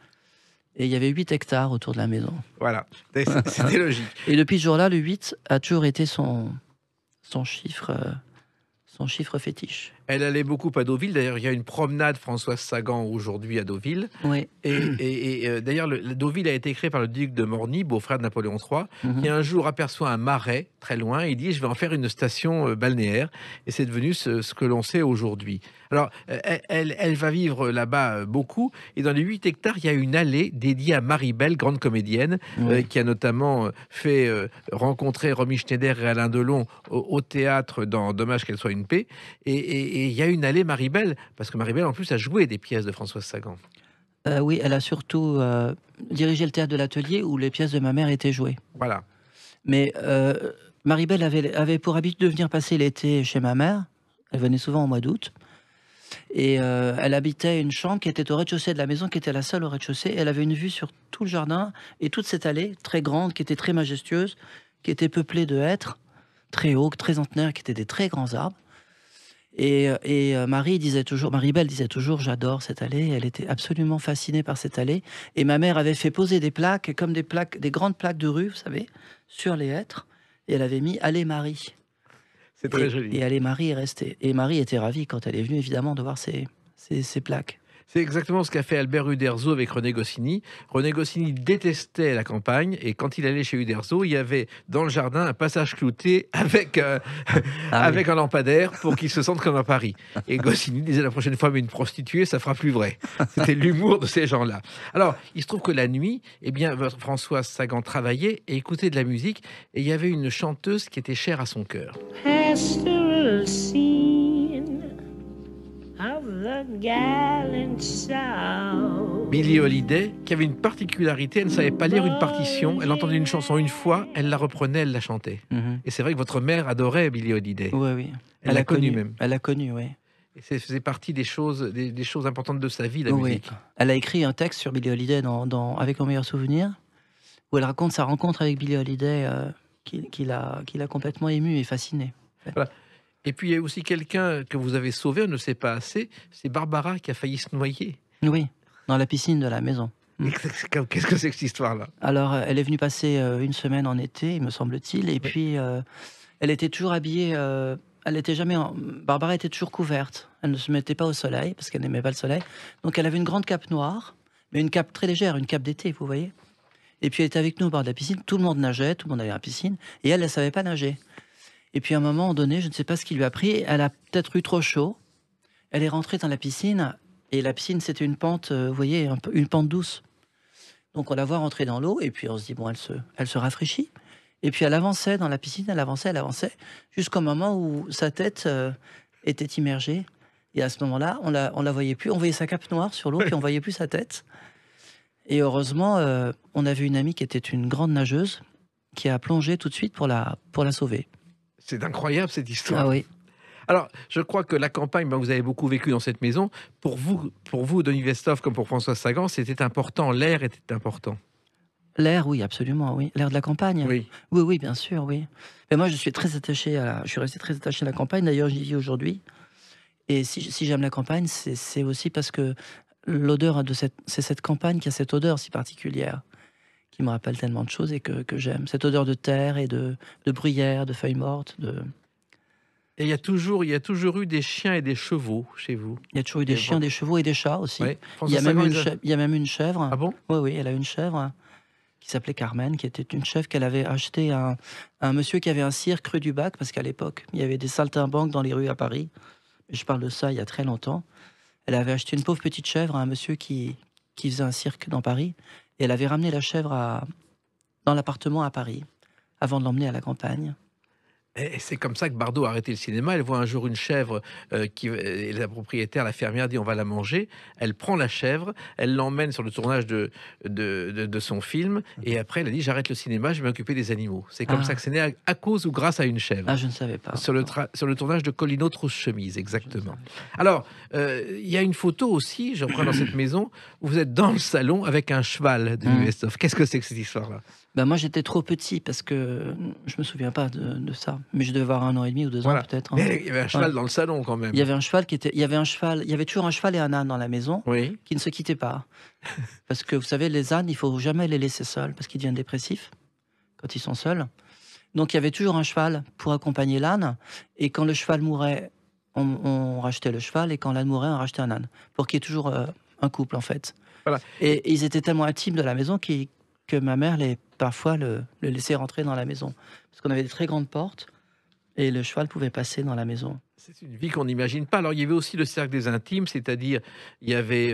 Et il y avait 8 hectares autour de la maison. Voilà, c'était logique. Et depuis ce jour-là, le 8 a toujours été son chiffre fétiche. Elle allait beaucoup à Deauville. D'ailleurs, il y a une promenade Françoise Sagan aujourd'hui à Deauville. Oui. D'ailleurs, Deauville a été créé par le duc de Morny, beau-frère de Napoléon III, qui un jour aperçoit un marais très loin. Et il dit, je vais en faire une station balnéaire. Et c'est devenu ce que l'on sait aujourd'hui. Alors, elle va vivre là-bas beaucoup. Et dans les 8 hectares, il y a une allée dédiée à Marie-Belle, grande comédienne, qui a notamment fait rencontrer Romy Schneider et Alain Delon au théâtre dans Dommage qu'elle soit une paix. Et il y a une allée Marie-Belle, parce que Marie-Belle, en plus, a joué des pièces de Françoise Sagan. Oui, elle a surtout dirigé le théâtre de l'Atelier où les pièces de ma mère étaient jouées. Voilà. Mais Marie-Belle avait pour habitude de venir passer l'été chez ma mère. Elle venait souvent au mois d'août. Et elle habitait une chambre qui était au rez-de-chaussée de la maison, qui était la seule au rez-de-chaussée. Elle avait une vue sur tout le jardin et toute cette allée très grande, qui était très majestueuse, qui était peuplée de hêtres, très hauts, très centenaires, qui étaient des très grands arbres. Et Marie-Belle disait toujours, j'adore cette allée. Elle était absolument fascinée par cette allée. Et ma mère avait fait poser des plaques, comme des grandes plaques de rue, vous savez, sur les hêtres. Et elle avait mis Allée Marie. C'est très joli. Et Allée Marie est restée. Et Marie était ravie quand elle est venue, évidemment, de voir ces plaques. C'est exactement ce qu'a fait Albert Uderzo avec René Goscinny. René Goscinny détestait la campagne et quand il allait chez Uderzo, il y avait dans le jardin un passage clouté avec un lampadaire pour qu'il se sente comme à Paris. Et Goscinny disait la prochaine fois, mais une prostituée, ça fera plus vrai. C'était l'humour de ces gens-là. Alors, il se trouve que la nuit, eh bien, votre Françoise Sagan travaillait et écoutait de la musique et il y avait une chanteuse qui était chère à son cœur. Pastoral scene of the gallant South. Billie Holiday, qui avait une particularité, elle ne savait pas lire une partition, elle entendait une chanson une fois, elle la reprenait, elle la chantait. Et c'est vrai que votre mère adorait Billie Holiday. Oui, oui. Elle l'a connue même. Elle l'a connue, oui. Et ça faisait partie des choses importantes de sa vie, la Oui. musique. Elle a écrit un texte sur Billie Holiday avec mon meilleur souvenir, où elle raconte sa rencontre avec Billie Holiday qui l'a complètement émue et fascinée. Voilà. Et puis il y a aussi quelqu'un que vous avez sauvé, on ne sait pas assez, c'est Barbara qui a failli se noyer. Oui, dans la piscine de la maison. Qu'est-ce que c'est que cette histoire-là? Alors, elle est venue passer une semaine en été, me semble-t-il, et puis elle était toujours habillée. Elle était jamais. Barbara était toujours couverte. Elle ne se mettait pas au soleil parce qu'elle n'aimait pas le soleil. Donc, elle avait une grande cape noire, mais une cape très légère, une cape d'été, vous voyez. Et puis, elle était avec nous au bord de la piscine. Tout le monde nageait, tout le monde allait à la piscine, et elle ne savait pas nager. Et puis, à un moment donné, je ne sais pas ce qui lui a pris. Elle a peut-être eu trop chaud. Elle est rentrée dans la piscine, et la piscine, c'était une pente, vous voyez, une pente douce. Donc on la voit rentrer dans l'eau et puis on se dit, bon, elle se rafraîchit. Et puis elle avançait dans la piscine, elle avançait, jusqu'au moment où sa tête était immergée. Et à ce moment-là, on la voyait plus. On voyait sa cape noire sur l'eau, puis on voyait plus sa tête. Et heureusement, on avait une amie qui était une grande nageuse, qui a plongé tout de suite pour la sauver. C'est incroyable cette histoire. Ah oui. Alors, je crois que la campagne, vous avez beaucoup vécu dans cette maison. Pour vous, Denis Westhoff, comme pour Françoise Sagan, c'était important, l'air était important. L'air, oui, absolument, oui. L'air de la campagne. Oui. Oui, bien sûr, oui. Mais moi, je suis resté très attaché à la campagne. D'ailleurs, j'y vis aujourd'hui. Et si j'aime la campagne, c'est aussi parce que l'odeur c'est cette campagne qui a cette odeur si particulière, qui me rappelle tellement de choses et que j'aime. Cette odeur de terre et de bruyère, de feuilles mortes, Et il y a toujours eu des chiens et des chevaux chez vous. Il y a toujours eu des chiens, des chevaux et des chats aussi. Ouais. Il y a même une chèvre. Ah bon? Oui, elle a une chèvre qui s'appelait Carmen, qui était une chèvre qu'elle avait achetée à un monsieur qui avait un cirque rue du Bac, parce qu'à l'époque, il y avait des saltimbanques dans les rues à Paris. Je parle de ça il y a très longtemps. Elle avait acheté une pauvre petite chèvre à un monsieur qui faisait un cirque dans Paris. Et elle avait ramené la chèvre dans l'appartement à Paris, avant de l'emmener à la campagne. Et c'est comme ça que Bardot a arrêté le cinéma. Elle voit un jour une chèvre et la propriétaire, la fermière, dit on va la manger. Elle prend la chèvre, elle l'emmène sur le tournage de son film. Et après, elle a dit j'arrête le cinéma, je vais m'occuper des animaux. C'est comme ça que c'est né à cause ou grâce à une chèvre. Ah, je ne savais pas. Sur le tournage de Colino Trousse-Chemise, exactement. Alors, il y a une photo aussi, je reprends dans cette maison, où vous êtes dans le salon avec un cheval de Westhoff. Qu'est-ce que c'est que cette histoire-là? Moi, j'étais trop petit parce que je me souviens pas de ça. mais je devais avoir 1 an et demi ou 2 ans Voilà. peut-être. Hein. Mais il y avait un cheval Ouais. dans le salon quand même. Il y avait un cheval il y avait toujours un cheval et un âne dans la maison Oui. qui ne se quittaient pas. Parce que vous savez, les ânes, il faut jamais les laisser seuls parce qu'ils deviennent dépressifs quand ils sont seuls. Donc il y avait toujours un cheval pour accompagner l'âne. Et quand le cheval mourait, on rachetait le cheval. Et quand l'âne mourait, on rachetait un âne. Pour qu'il y ait toujours un couple, en fait. Voilà. Et ils étaient tellement intimes de la maison que ma mère parfois le laissait rentrer dans la maison. Parce qu'on avait des très grandes portes. Et le cheval pouvait passer dans la maison. C'est une vie qu'on n'imagine pas. Alors, il y avait aussi le cercle des intimes, c'est-à-dire, il y avait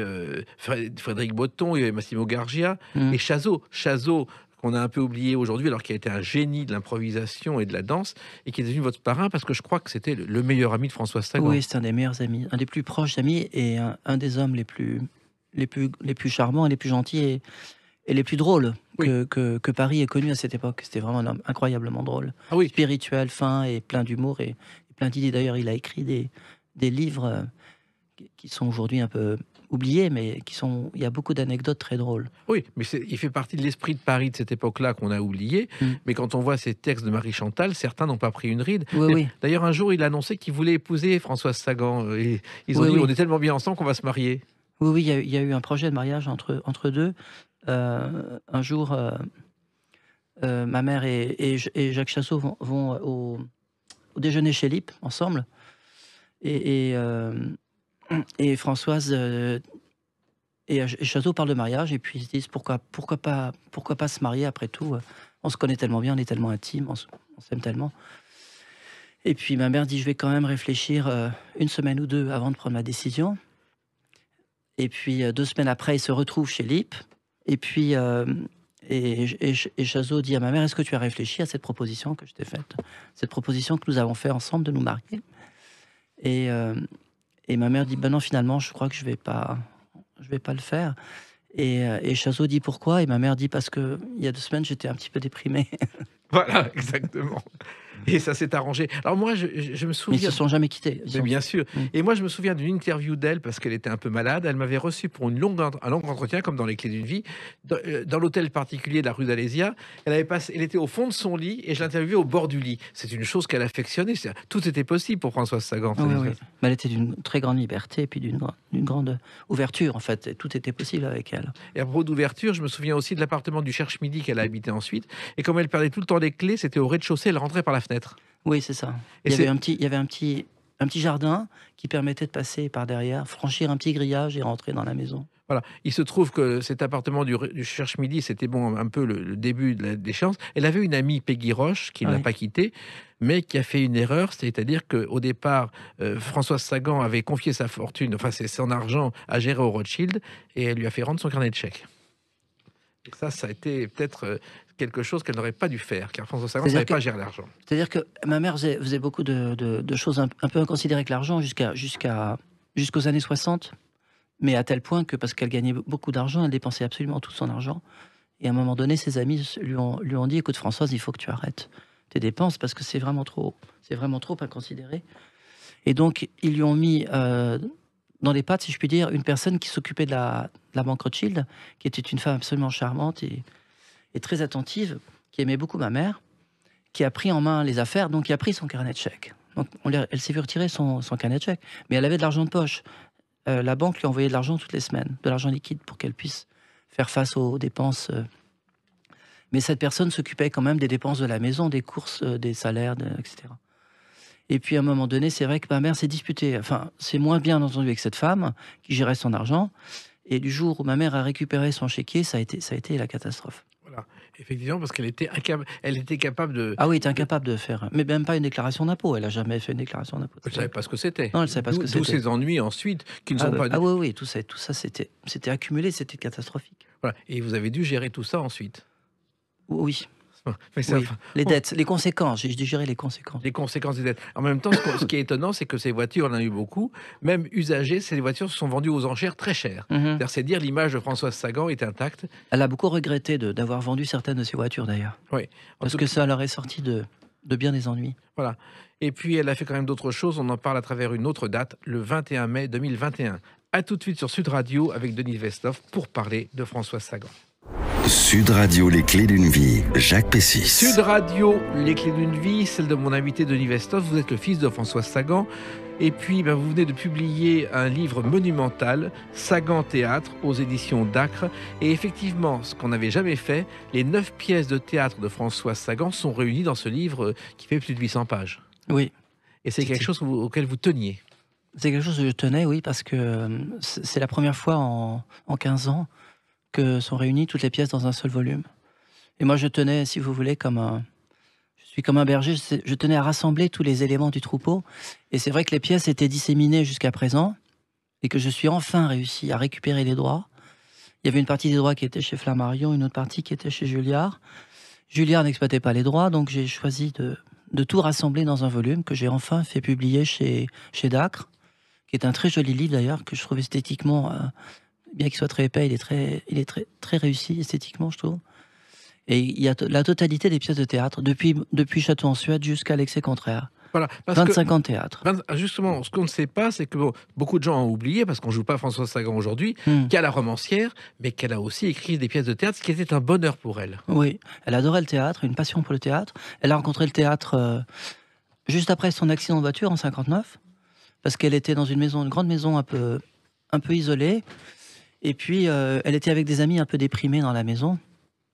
Frédéric Botton, il y avait Massimo Gargia et Chazot. Chazot, qu'on a un peu oublié aujourd'hui, alors qu'il a été un génie de l'improvisation et de la danse, et qui est devenu votre parrain, parce que je crois que c'était le meilleur ami de Françoise Sagan. Oui, c'est un des meilleurs amis, un des plus proches amis, et un des hommes les plus charmants et les plus gentils et les plus drôles que Paris ait connu à cette époque. C'était vraiment un homme incroyablement drôle. Ah oui. Spirituel, fin et plein d'humour et plein d'idées. D'ailleurs, il a écrit des livres qui sont aujourd'hui un peu oubliés, mais il y a beaucoup d'anecdotes très drôles. Oui, mais il fait partie de l'esprit de Paris de cette époque-là qu'on a oublié. Mais quand on voit ces textes de Marie Chantal, certains n'ont pas pris une ride. Oui. D'ailleurs, un jour, il a annoncé qu'il voulait épouser Françoise Sagan. Et ils ont dit, on est tellement bien ensemble qu'on va se marier. Oui, il y a eu un projet de mariage entre deux. Un jour, ma mère et Jacques Chasseau vont au déjeuner chez Lippe ensemble. Et Françoise et Chasseau parlent de mariage. Et puis ils se disent pourquoi pas se marier après tout. On se connaît tellement bien, on est tellement intimes, on s'aime tellement. Et puis ma mère dit je vais quand même réfléchir 1 semaine ou 2 avant de prendre ma décision. Et puis 2 semaines après, ils se retrouvent chez Lippe. Et puis, Chazot dit à ma mère, est-ce que tu as réfléchi à cette proposition que je t'ai faite? Cette proposition que nous avons fait ensemble de nous marier. Et ma mère dit, ben non, finalement, je crois que je vais pas le faire. Et Chazot dit pourquoi? Et ma mère dit parce que il y a 2 semaines, j'étais un petit peu déprimée. Voilà, exactement. Et ça s'est arrangé. Alors moi, je me souviens... Mais ils se sont jamais quittés. Mais bien sûr. Et moi, je me souviens d'une interview d'elle, parce qu'elle était un peu malade. Elle m'avait reçu pour un long entretien, comme dans Les Clés d'une vie, dans l'hôtel particulier de la rue d'Alésia. Elle était au fond de son lit, et je l'interviewais au bord du lit. C'est une chose qu'elle affectionnait. Tout était possible pour Françoise Sagan. Oui. Mais elle était d'une très grande liberté, et puis d'une grande ouverture, en fait. Et tout était possible avec elle. Et à propos d'ouverture, je me souviens aussi de l'appartement du Cherche-Midi qu'elle a habité ensuite. Et comme elle perdait tout le temps les clés, c'était au rez-de-chaussée, elle rentrait par la fenêtre. Oui, c'est ça. Il y avait un petit jardin qui permettait de passer par derrière, franchir un petit grillage et rentrer dans la maison. Voilà. Il se trouve que cet appartement du Cherche-Midi, c'était un peu le début de l'échéance. Elle avait une amie, Peggy Roche, qui ne l'a pas quittée, mais qui a fait une erreur, c'est-à-dire qu'au départ, Françoise Sagan avait confié sa fortune, enfin son argent, à Gérard Rothschild, et elle lui a fait rendre son carnet de chèques. Et ça a été peut-être quelque chose qu'elle n'aurait pas dû faire, car François Sagan ne savait pas gérer l'argent. C'est-à-dire que ma mère faisait beaucoup de choses un peu inconsidérées avec l'argent jusqu'aux années 60, mais à tel point que, parce qu'elle gagnait beaucoup d'argent, elle dépensait absolument tout son argent. Et à un moment donné, ses amis lui ont dit, écoute Françoise, il faut que tu arrêtes tes dépenses, parce que c'est vraiment trop inconsidéré. Et donc, ils lui ont mis dans les pattes, si je puis dire, une personne qui s'occupait de la banque Rothschild, qui était une femme absolument charmante et très attentive, qui aimait beaucoup ma mère, qui a pris en main les affaires, donc qui a pris son carnet de chèques. Donc elle s'est vu retirer son carnet de chèques, mais elle avait de l'argent de poche. La banque lui envoyait de l'argent toutes les semaines, de l'argent liquide pour qu'elle puisse faire face aux dépenses. Mais cette personne s'occupait quand même des dépenses de la maison, des courses, des salaires, etc. Et puis à un moment donné, c'est vrai que ma mère s'est disputée. Enfin, c'est moins bien entendu avec cette femme qui gérait son argent. Et du jour où ma mère a récupéré son chéquier, ça a été la catastrophe. Voilà, effectivement, parce qu'elle était capable de... Ah oui, elle était incapable de faire, mais même pas une déclaration d'impôt. Elle a jamais fait une déclaration d'impôt. Elle ne savait pas ce que c'était. Non, elle ne savait pas ce que c'était. Tous ces ennuis ensuite qui ne sont pas... Ah oui, tout ça c'était accumulé, c'était catastrophique. Voilà. Et vous avez dû gérer tout ça ensuite. Oui. Mais ça, oui. Les dettes, les conséquences, j'ai dû gérer les conséquences. Les conséquences des dettes. En même temps, ce qui est étonnant, c'est que ces voitures, on en a eu beaucoup, même usagées, ces voitures se sont vendues aux enchères très chères. C'est dire l'image de Françoise Sagan est intacte. Elle a beaucoup regretté d'avoir vendu certaines de ses voitures d'ailleurs. Oui. Parce que ça leur est sorti de bien des ennuis. Voilà. Et puis elle a fait quand même d'autres choses, on en parle à travers une autre date, le 21 mai 2021. A tout de suite sur Sud Radio avec Denis Vestov pour parler de Françoise Sagan. Sud Radio, les clés d'une vie, Jacques Pessis. Sud Radio, les clés d'une vie, celle de mon invité Denis Vestov. Vous êtes le fils de Françoise Sagan. Et puis, vous venez de publier un livre monumental, Sagan Théâtre, aux éditions d'Acre. Et effectivement, ce qu'on n'avait jamais fait, les 9 pièces de théâtre de Françoise Sagan sont réunies dans ce livre qui fait plus de 800 pages. Oui. Et c'est quelque chose auquel vous teniez. C'est quelque chose que je tenais, oui, parce que c'est la première fois en 15 ans que sont réunies toutes les pièces dans un seul volume. Et moi, je tenais, si vous voulez, je suis comme un berger, je tenais à rassembler tous les éléments du troupeau. Et c'est vrai que les pièces étaient disséminées jusqu'à présent, et que je suis enfin réussi à récupérer les droits. Il y avait une partie des droits qui était chez Flammarion, une autre partie qui était chez Julliard. Julliard n'exploitait pas les droits, donc j'ai choisi de tout rassembler dans un volume que j'ai enfin fait publier chez D'Acre, qui est un très joli livre d'ailleurs, que je trouve esthétiquement, bien qu'il soit très épais, il est très réussi esthétiquement, je trouve. Et il y a la totalité des pièces de théâtre, depuis Château en Suède jusqu'à l'excès contraire. Voilà, 25 ans de théâtre. Justement, ce qu'on ne sait pas, c'est que beaucoup de gens ont oublié, parce qu'on ne joue pas Françoise Sagan aujourd'hui, qu'il y a la romancière, mais qu'elle a aussi écrit des pièces de théâtre, ce qui était un bonheur pour elle. Oui, elle adorait le théâtre, une passion pour le théâtre. Elle a rencontré le théâtre juste après son accident de voiture en 59, parce qu'elle était dans une grande maison un peu isolée. Et puis, elle était avec des amis un peu déprimés dans la maison,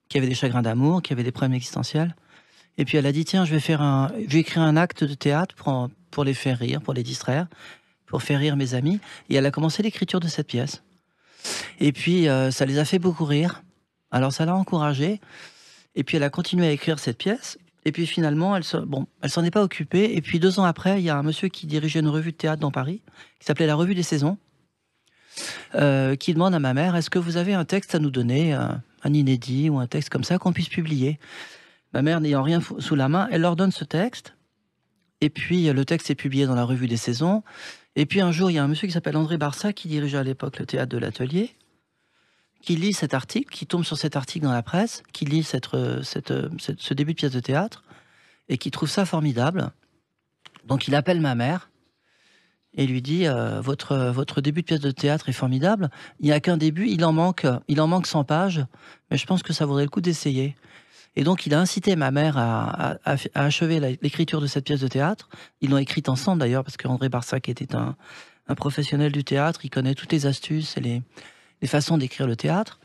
qui avaient des chagrins d'amour, qui avaient des problèmes existentiels. Et puis elle a dit, tiens, je vais écrire un acte de théâtre pour les faire rire, pour les distraire, pour faire rire mes amis. Et elle a commencé l'écriture de cette pièce. Et puis ça les a fait beaucoup rire. Alors ça l'a encouragée. Et puis elle a continué à écrire cette pièce. Et puis finalement, elle s'en est pas occupée. Et puis 2 ans après, il y a un monsieur qui dirigeait une revue de théâtre dans Paris, qui s'appelait La Revue des Saisons, qui demande à ma mère, est-ce que vous avez un texte à nous donner, un inédit ou un texte comme ça qu'on puisse publier? Ma mère n'ayant rien sous la main, elle leur donne ce texte. Et puis, le texte est publié dans la Revue des Saisons. Et puis, un jour, il y a un monsieur qui s'appelle André Barça, qui dirigeait à l'époque le théâtre de l'Atelier, qui lit cet article, qui tombe sur cet article dans la presse, qui lit ce début de pièce de théâtre, et qui trouve ça formidable. Donc, il appelle ma mère et lui dit votre début de pièce de théâtre est formidable. Il n'y a qu'un début, il en manque 100 pages, mais je pense que ça vaudrait le coup d'essayer. Et donc, il a incité ma mère à achever l'écriture de cette pièce de théâtre. Ils l'ont écrite ensemble, d'ailleurs, parce qu'André Barsac était un professionnel du théâtre. Il connaît toutes les astuces et les façons d'écrire le théâtre.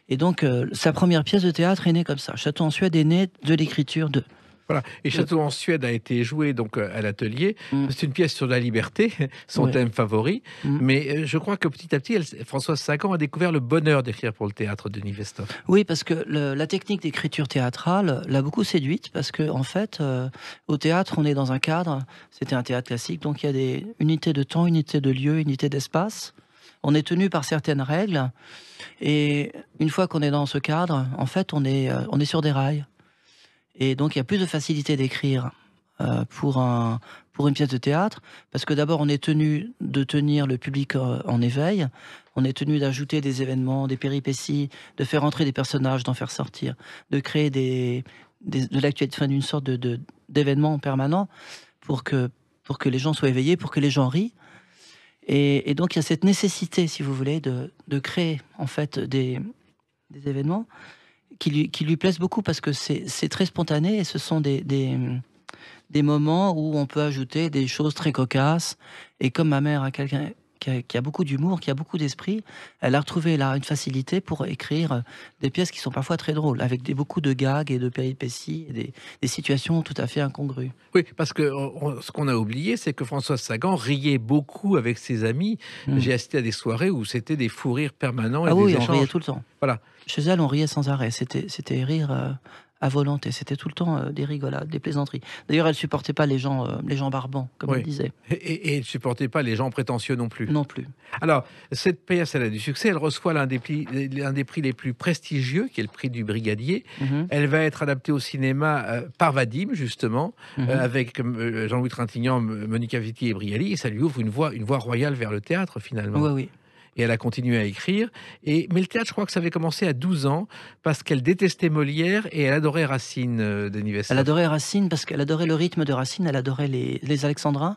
Et donc, sa première pièce de théâtre est née comme ça. Château en Suède est né de l'écriture de... Voilà. Et Château en Suède a été joué donc à l'Atelier. C'est une pièce sur la liberté, son thème favori. Mais je crois que petit à petit, Françoise Sagan a découvert le bonheur d'écrire pour le théâtre, Denis Vestov. Oui, parce que la technique d'écriture théâtrale l'a beaucoup séduite, parce que en fait, au théâtre, on est dans un cadre. C'était un théâtre classique, donc il y a des unités de temps, unités de lieu, unités d'espace. On est tenu par certaines règles. Et une fois qu'on est dans ce cadre, en fait, on est sur des rails. Et donc, il y a plus de facilité d'écrire pour une pièce de théâtre, parce que d'abord, on est tenu de tenir le public en éveil, on est tenu d'ajouter des événements, des péripéties, de faire entrer des personnages, d'en faire sortir, de créer de l'actualité, d'une sorte d'événement permanent pour que les gens soient éveillés, pour que les gens rient. Et donc, il y a cette nécessité, si vous voulez, de créer, en fait, des événements qui lui plaisent beaucoup, parce que c'est très spontané, et ce sont des moments où on peut ajouter des choses très cocasses. Et comme ma mère a quelqu'un qui a beaucoup d'humour, qui a beaucoup d'esprit, elle a retrouvé là une facilité pour écrire des pièces qui sont parfois très drôles, avec beaucoup de gags et de péripéties, et des situations tout à fait incongrues. Oui, parce que ce qu'on a oublié, c'est que Françoise Sagan riait beaucoup avec ses amis. J'ai assisté à des soirées où c'était des fous rires permanents. Ah oui, des échanges. On riait tout le temps. Voilà. Chez elle, on riait sans arrêt. C'était rire à volonté. C'était tout le temps des rigolades, des plaisanteries. D'ailleurs, elle supportait pas les gens barbants, comme on disait. Et elle ne supportait pas les gens prétentieux non plus. Non plus. Alors, cette pièce, elle a du succès. Elle reçoit l'un des prix les plus prestigieux, qui est le prix du Brigadier. Elle va être adaptée au cinéma par Vadim, justement, avec Jean-Louis Trintignant, Monica Vitti et Brialy. Et ça lui ouvre une voie royale vers le théâtre, finalement. Oui. Et elle a continué à écrire. Mais le théâtre, je crois que ça avait commencé à 12 ans, parce qu'elle détestait Molière et elle adorait Racine, Denis Vestov. Elle adorait Racine parce qu'elle adorait le rythme de Racine, elle adorait les alexandrins.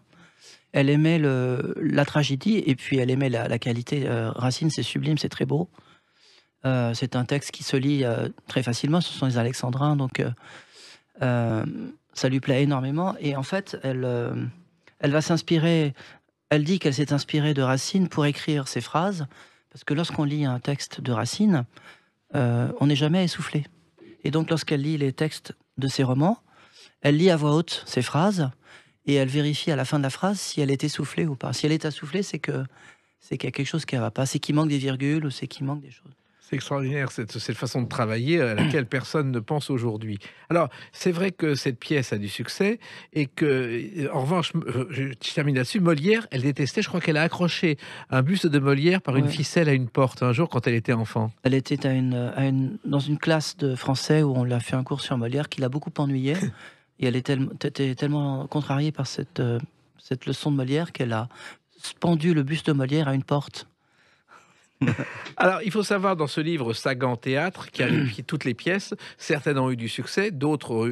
Elle aimait la tragédie, et puis elle aimait la qualité. Racine, c'est sublime, c'est très beau. C'est un texte qui se lit très facilement. Ce sont les alexandrins, donc ça lui plaît énormément. Et en fait, elle va s'inspirer. Elle dit qu'elle s'est inspirée de Racine pour écrire ses phrases, parce que lorsqu'on lit un texte de Racine, on n'est jamais essoufflé. Et donc, lorsqu'elle lit les textes de ses romans, elle lit à voix haute ses phrases et elle vérifie à la fin de la phrase si elle est essoufflée ou pas. Si elle est essoufflée, c'est qu'il y a quelque chose qui ne va pas. C'est qu'il manque des virgules ou c'est qu'il manque des choses. C'est extraordinaire, cette façon de travailler à laquelle personne ne pense aujourd'hui. Alors, c'est vrai que cette pièce a du succès et que, en revanche, je termine là-dessus, Molière, elle détestait, je crois qu'elle a accroché un buste de Molière par une ficelle à une porte un jour quand elle était enfant. Elle était dans une classe de français où on lui a fait un cours sur Molière qui l'a beaucoup ennuyée. Et elle était tellement contrariée par cette leçon de Molière qu'elle a pendu le buste de Molière à une porte. Alors, il faut savoir dans ce livre Sagan Théâtre, qui a écrit toutes les pièces, certaines ont eu du succès, d'autres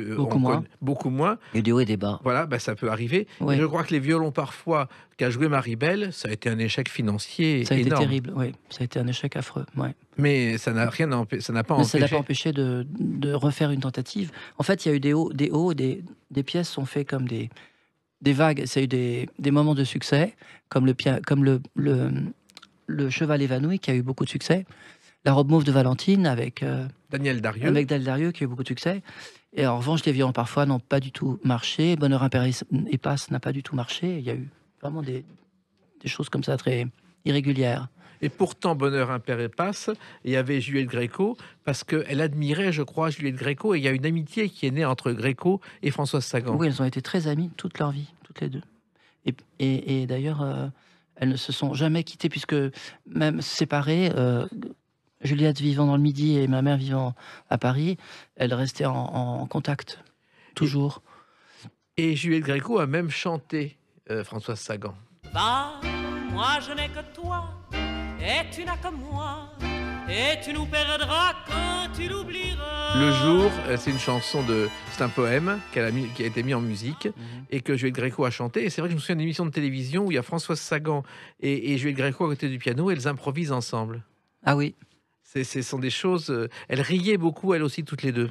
beaucoup moins. Il y a du haut et des bas. Voilà, ça peut arriver. Oui. Et je crois que les violons parfois qu'a joué Marie-Belle, ça a été un échec financier énorme. Ça a été terrible, oui. Ça a été un échec affreux, ouais. Mais ça n'a pas empêché. Ça n'a pas empêché de refaire une tentative. En fait, il y a eu des hauts, des pièces sont faites comme des vagues. Ça a eu des moments de succès, comme le cheval évanoui qui a eu beaucoup de succès, la robe mauve de Valentine avec Daniel Darieux. Avec Daniel Darieux qui a eu beaucoup de succès. Et en revanche, les violons parfois n'ont pas du tout marché. Bonheur impair et passe n'a pas du tout marché. Il y a eu vraiment des choses comme ça très irrégulières. Et pourtant, Bonheur impair et passe, il y avait Juliette Gréco, parce qu'elle admirait, je crois, Juliette Gréco, et il y a une amitié qui est née entre Gréco et Françoise Sagan. Oui, elles ont été très amies toute leur vie, toutes les deux. Et d'ailleurs, elles ne se sont jamais quittées, puisque même séparées, Juliette vivant dans le Midi et ma mère vivant à Paris, elles restaient en contact, toujours. Et Juliette Gréco a même chanté Françoise Sagan. Va, moi je n'ai que toi, et tu n'as que moi, et tu nous perdras quand tu l'oublieras. Le jour, c'est une chanson c'est un poème qui a été mis en musique et que Juliette Gréco a chanté. Et c'est vrai que je me souviens d'une émission de télévision où il y a Françoise Sagan et Juliette Gréco à côté du piano, et elles improvisent ensemble. Ah oui. Ce sont des choses. Elles riaient beaucoup, elles aussi, toutes les deux.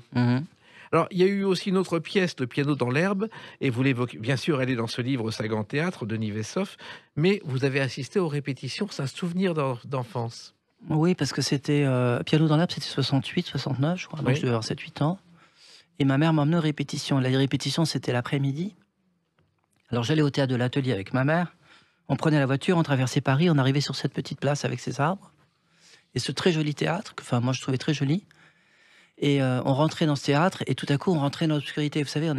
Alors, il y a eu aussi une autre pièce, Le piano dans l'herbe, et vous l'évoquez, bien sûr, elle est dans ce livre Sagan Théâtre de Denis Vessoff, mais vous avez assisté aux répétitions, c'est un souvenir d'enfance. Oui, parce que c'était Piano dans l'herbe, c'était 68, 69, je crois, donc je devais avoir 7-8 ans. Et ma mère m'a emmené aux répétitions. La répétition, c'était l'après-midi. Alors j'allais au théâtre de l'Atelier avec ma mère, on prenait la voiture, on traversait Paris, on arrivait sur cette petite place avec ses arbres, et ce très joli théâtre, que moi je trouvais très joli. Et on rentrait dans ce théâtre, et tout à coup, on rentrait dans l'obscurité. Vous savez,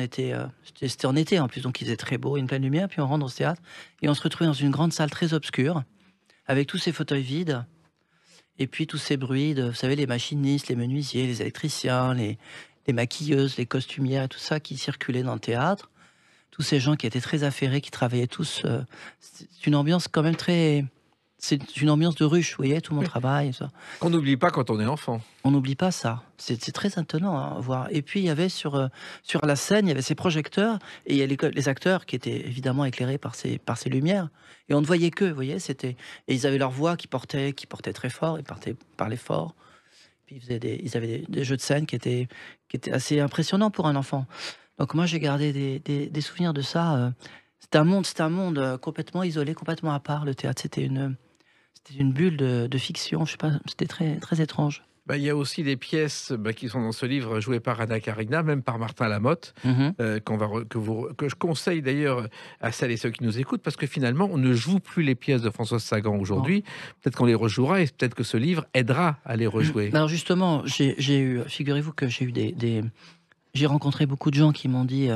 c'était en été en plus, donc il faisait très beau, une pleine lumière. Puis on rentre dans ce théâtre, et on se retrouvait dans une grande salle très obscure, avec tous ces fauteuils vides, et puis tous ces bruits vous savez, les machinistes, les menuisiers, les électriciens, les maquilleuses, les costumières, et tout ça qui circulait dans le théâtre. Tous ces gens qui étaient très affairés, qui travaillaient tous. C'est une ambiance quand même très... C'est une ambiance de ruche, vous voyez, tout le monde travaille. Ça. Qu'on n'oublie pas quand on est enfant. On n'oublie pas ça. C'est très étonnant à voir. Et puis, il y avait sur la scène, il y avait ces projecteurs, et il y a les acteurs qui étaient évidemment éclairés par ces lumières. Et on ne voyait qu'eux, vous voyez. Et ils avaient leur voix qui portait très fort, ils parlaient fort. Puis ils avaient des jeux de scène qui étaient assez impressionnants pour un enfant. Donc moi, j'ai gardé des souvenirs de ça. C'était un monde complètement isolé, complètement à part. Le théâtre, c'était une bulle de fiction. Je sais pas, c'était très, très étrange. Il y a aussi des pièces qui sont dans ce livre jouées par Anna Karina, même par Martin Lamotte, que je conseille d'ailleurs à celles et ceux qui nous écoutent, parce que finalement, on ne joue plus les pièces de Françoise Sagan aujourd'hui. Peut-être qu'on les rejouera et peut-être que ce livre aidera à les rejouer. Alors justement, figurez-vous que j'ai rencontré beaucoup de gens qui m'ont dit,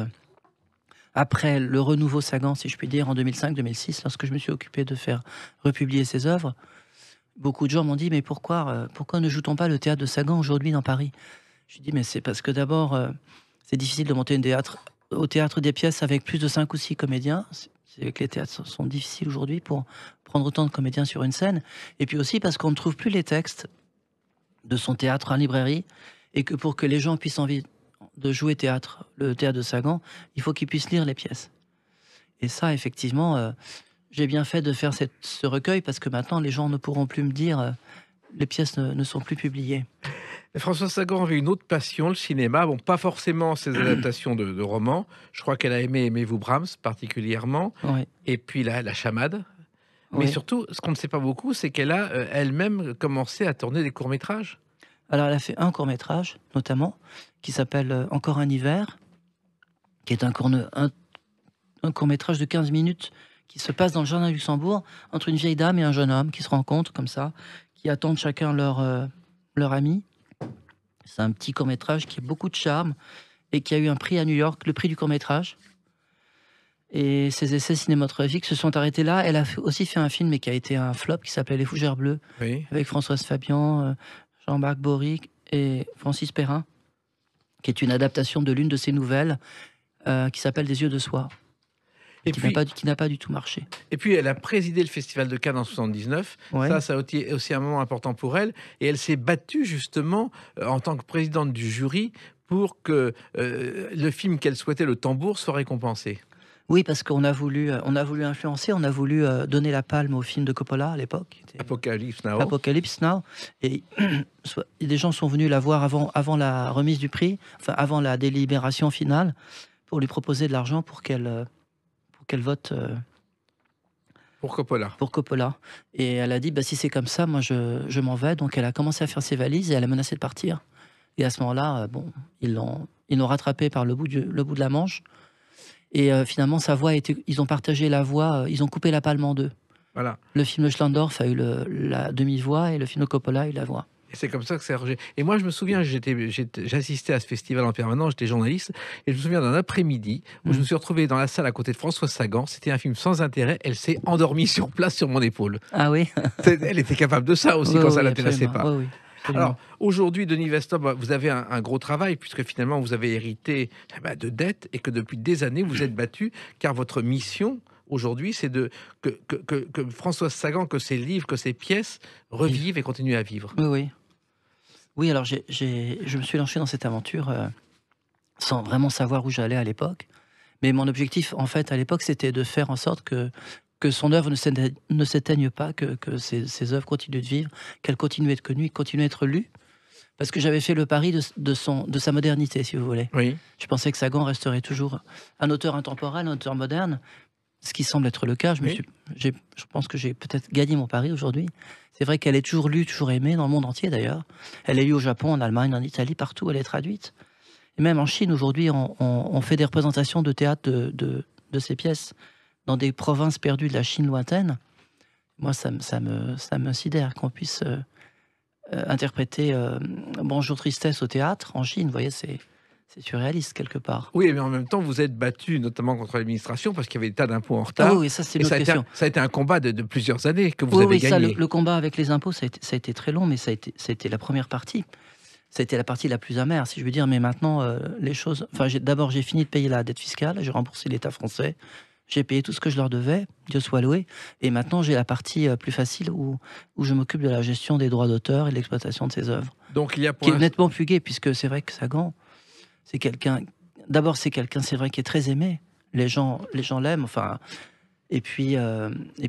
après le renouveau Sagan, si je puis dire, en 2005-2006, lorsque je me suis occupé de faire republier ses œuvres, beaucoup de gens m'ont dit, mais pourquoi ne joue-t-on pas le théâtre de Sagan aujourd'hui dans Paris? Je dis, mais c'est parce que d'abord, c'est difficile de monter au théâtre des pièces avec plus de 5 ou 6 comédiens. C'est que les théâtres sont difficiles aujourd'hui pour prendre autant de comédiens sur une scène. Et puis aussi parce qu'on ne trouve plus les textes de son théâtre en librairie, et que pour que les gens puissent envie de jouer le théâtre de Sagan, il faut qu'ils puissent lire les pièces. Et ça, effectivement, j'ai bien fait de faire ce recueil, parce que maintenant, les gens ne pourront plus me dire les pièces ne sont plus publiées. François Sagan avait une autre passion, le cinéma. Bon, pas forcément ses adaptations de romans. Je crois qu'elle a aimé Aimez-vous Brahms particulièrement. Ouais. Et puis la chamade. Mais Oui. surtout, ce qu'on ne sait pas beaucoup, c'est qu'elle a elle-même commencé à tourner des courts-métrages. Alors, elle a fait un court-métrage, notamment, qui s'appelle Encore un hiver, qui est un court-métrage de 15 minutes qui se passe dans le jardin du Luxembourg entre une vieille dame et un jeune homme qui se rencontrent comme ça, qui attendent chacun leur ami. C'est un petit court-métrage qui a beaucoup de charme et qui a eu un prix à New York, le prix du court-métrage. Et ses essais cinématographiques se sont arrêtés là. Elle a aussi fait un film, mais qui a été un flop, qui s'appelait Les Fougères Bleues, Oui. avec Françoise Fabian, Jean-Marc Boric et Francis Perrin, qui est une adaptation de l'une de ses nouvelles, qui s'appelle Des yeux de soie, Et qui puis, n'a pas du tout marché. et puis, elle a présidé le Festival de Cannes en 79. Ouais. Ça a été aussi un moment important pour elle. Et elle s'est battue justement en tant que présidente du jury pour que le film qu'elle souhaitait, Le Tambour, soit récompensé. Oui, parce qu'on a voulu influencer, on a voulu donner la palme au film de Coppola à l'époque, qui était Apocalypse Now. Apocalypse Now. Et des gens sont venus la voir avant la remise du prix, enfin avant la délibération finale, pour lui proposer de l'argent pour qu'elle vote Pour Coppola. pour Coppola. Et elle a dit, bah, si c'est comme ça, moi je m'en vais. Donc elle a commencé à faire ses valises et elle a menacé de partir. Et à ce moment-là, bon, ils l'ont rattrapée par le bout de la Manche. Et finalement, sa voix ils ont partagé la voix, ils ont coupé la palme en deux. Voilà. Le film de Schlandorf a eu la demi-voix et le film de Coppola a eu la voix. Et c'est comme ça que c'est arrangé. Et moi, je me souviens, j'assistais à ce festival en permanence, j'étais journaliste, et je me souviens d'un après-midi où je me suis retrouvé dans la salle à côté de Françoise Sagan. C'était un film sans intérêt. Elle s'est endormie sur place sur mon épaule. Ah oui. Elle était capable de ça aussi quand ça l'intéressait pas. Oui, Alors, aujourd'hui, Denis Vestop, vous avez un gros travail, puisque finalement, vous avez hérité de dettes et que depuis des années, vous êtes battu, car votre mission, aujourd'hui, c'est que Françoise Sagan, que ses livres, que ses pièces revivent et continuent à vivre. Oui. Oui, alors je me suis lancé dans cette aventure sans vraiment savoir où j'allais à l'époque. Mais mon objectif, en fait, à l'époque, c'était de faire en sorte que son œuvre ne s'éteigne pas, que ses œuvres continuent de vivre, qu'elles continuent d'être connues, continuent d'être lues. Parce que j'avais fait le pari de sa modernité, si vous voulez. Oui. Je pensais que Sagan resterait toujours un auteur intemporel, un auteur moderne, ce qui semble être le cas. Je pense que j'ai peut-être gagné mon pari aujourd'hui. C'est vrai qu'elle est toujours lue, toujours aimée, dans le monde entier d'ailleurs. Elle est lue au Japon, en Allemagne, en Italie, partout, elle est traduite. Et même en Chine, aujourd'hui, on fait des représentations de théâtre de ses pièces dans des provinces perdues de la Chine lointaine. Moi, ça me sidère qu'on puisse interpréter Bonjour Tristesse au théâtre en Chine. Vous voyez, c'est surréaliste quelque part. Oui, mais en même temps, vous êtes battu notamment contre l'administration parce qu'il y avait des tas d'impôts en retard. Ah oui, ça c'est une autre question. Ça a été un combat de plusieurs années que vous Oui, avez ça, gagné. le combat avec les impôts, ça a été très long, mais ça a été la première partie. Ça a été la partie la plus amère, si je veux dire. Mais maintenant, les choses... Enfin, d'abord, j'ai fini de payer la dette fiscale. J'ai remboursé l'État français. J'ai payé tout ce que je leur devais, Dieu soit loué. Et maintenant, j'ai la partie plus facile où je m'occupe de la gestion des droits d'auteur et de l'exploitation de ses œuvres. Donc, il y a qui est nettement plus gai, puisque c'est vrai que Sagan, c'est quelqu'un... D'abord, c'est quelqu'un, c'est vrai, qui est très aimé. Les gens l'aiment, enfin... Et puis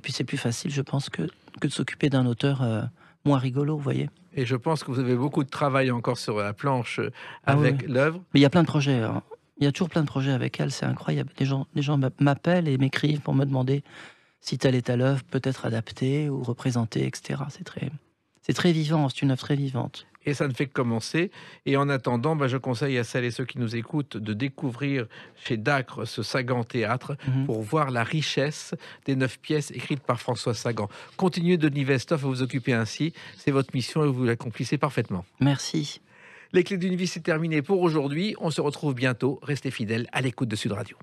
c'est plus facile, je pense, que de s'occuper d'un auteur moins rigolo, vous voyez. Et je pense que vous avez beaucoup de travail encore sur la planche avec l'œuvre. Mais il y a plein de projets. Hein. Il y a toujours plein de projets avec elle, c'est incroyable. Les gens m'appellent et m'écrivent pour me demander si telle et telle œuvre peut être adaptée ou représentée, etc. C'est très vivant, c'est une œuvre très vivante. Et ça ne fait que commencer. Et en attendant, je conseille à celles et ceux qui nous écoutent de découvrir chez Dacre ce Sagan Théâtre pour voir la richesse des 9 pièces écrites par François Sagan. Continuez, Denis Vestop, à vous occuper ainsi. C'est votre mission et vous l'accomplissez parfaitement. Merci. Les clés d'une vie, c'est terminé pour aujourd'hui. On se retrouve bientôt. Restez fidèles à l'écoute de Sud Radio.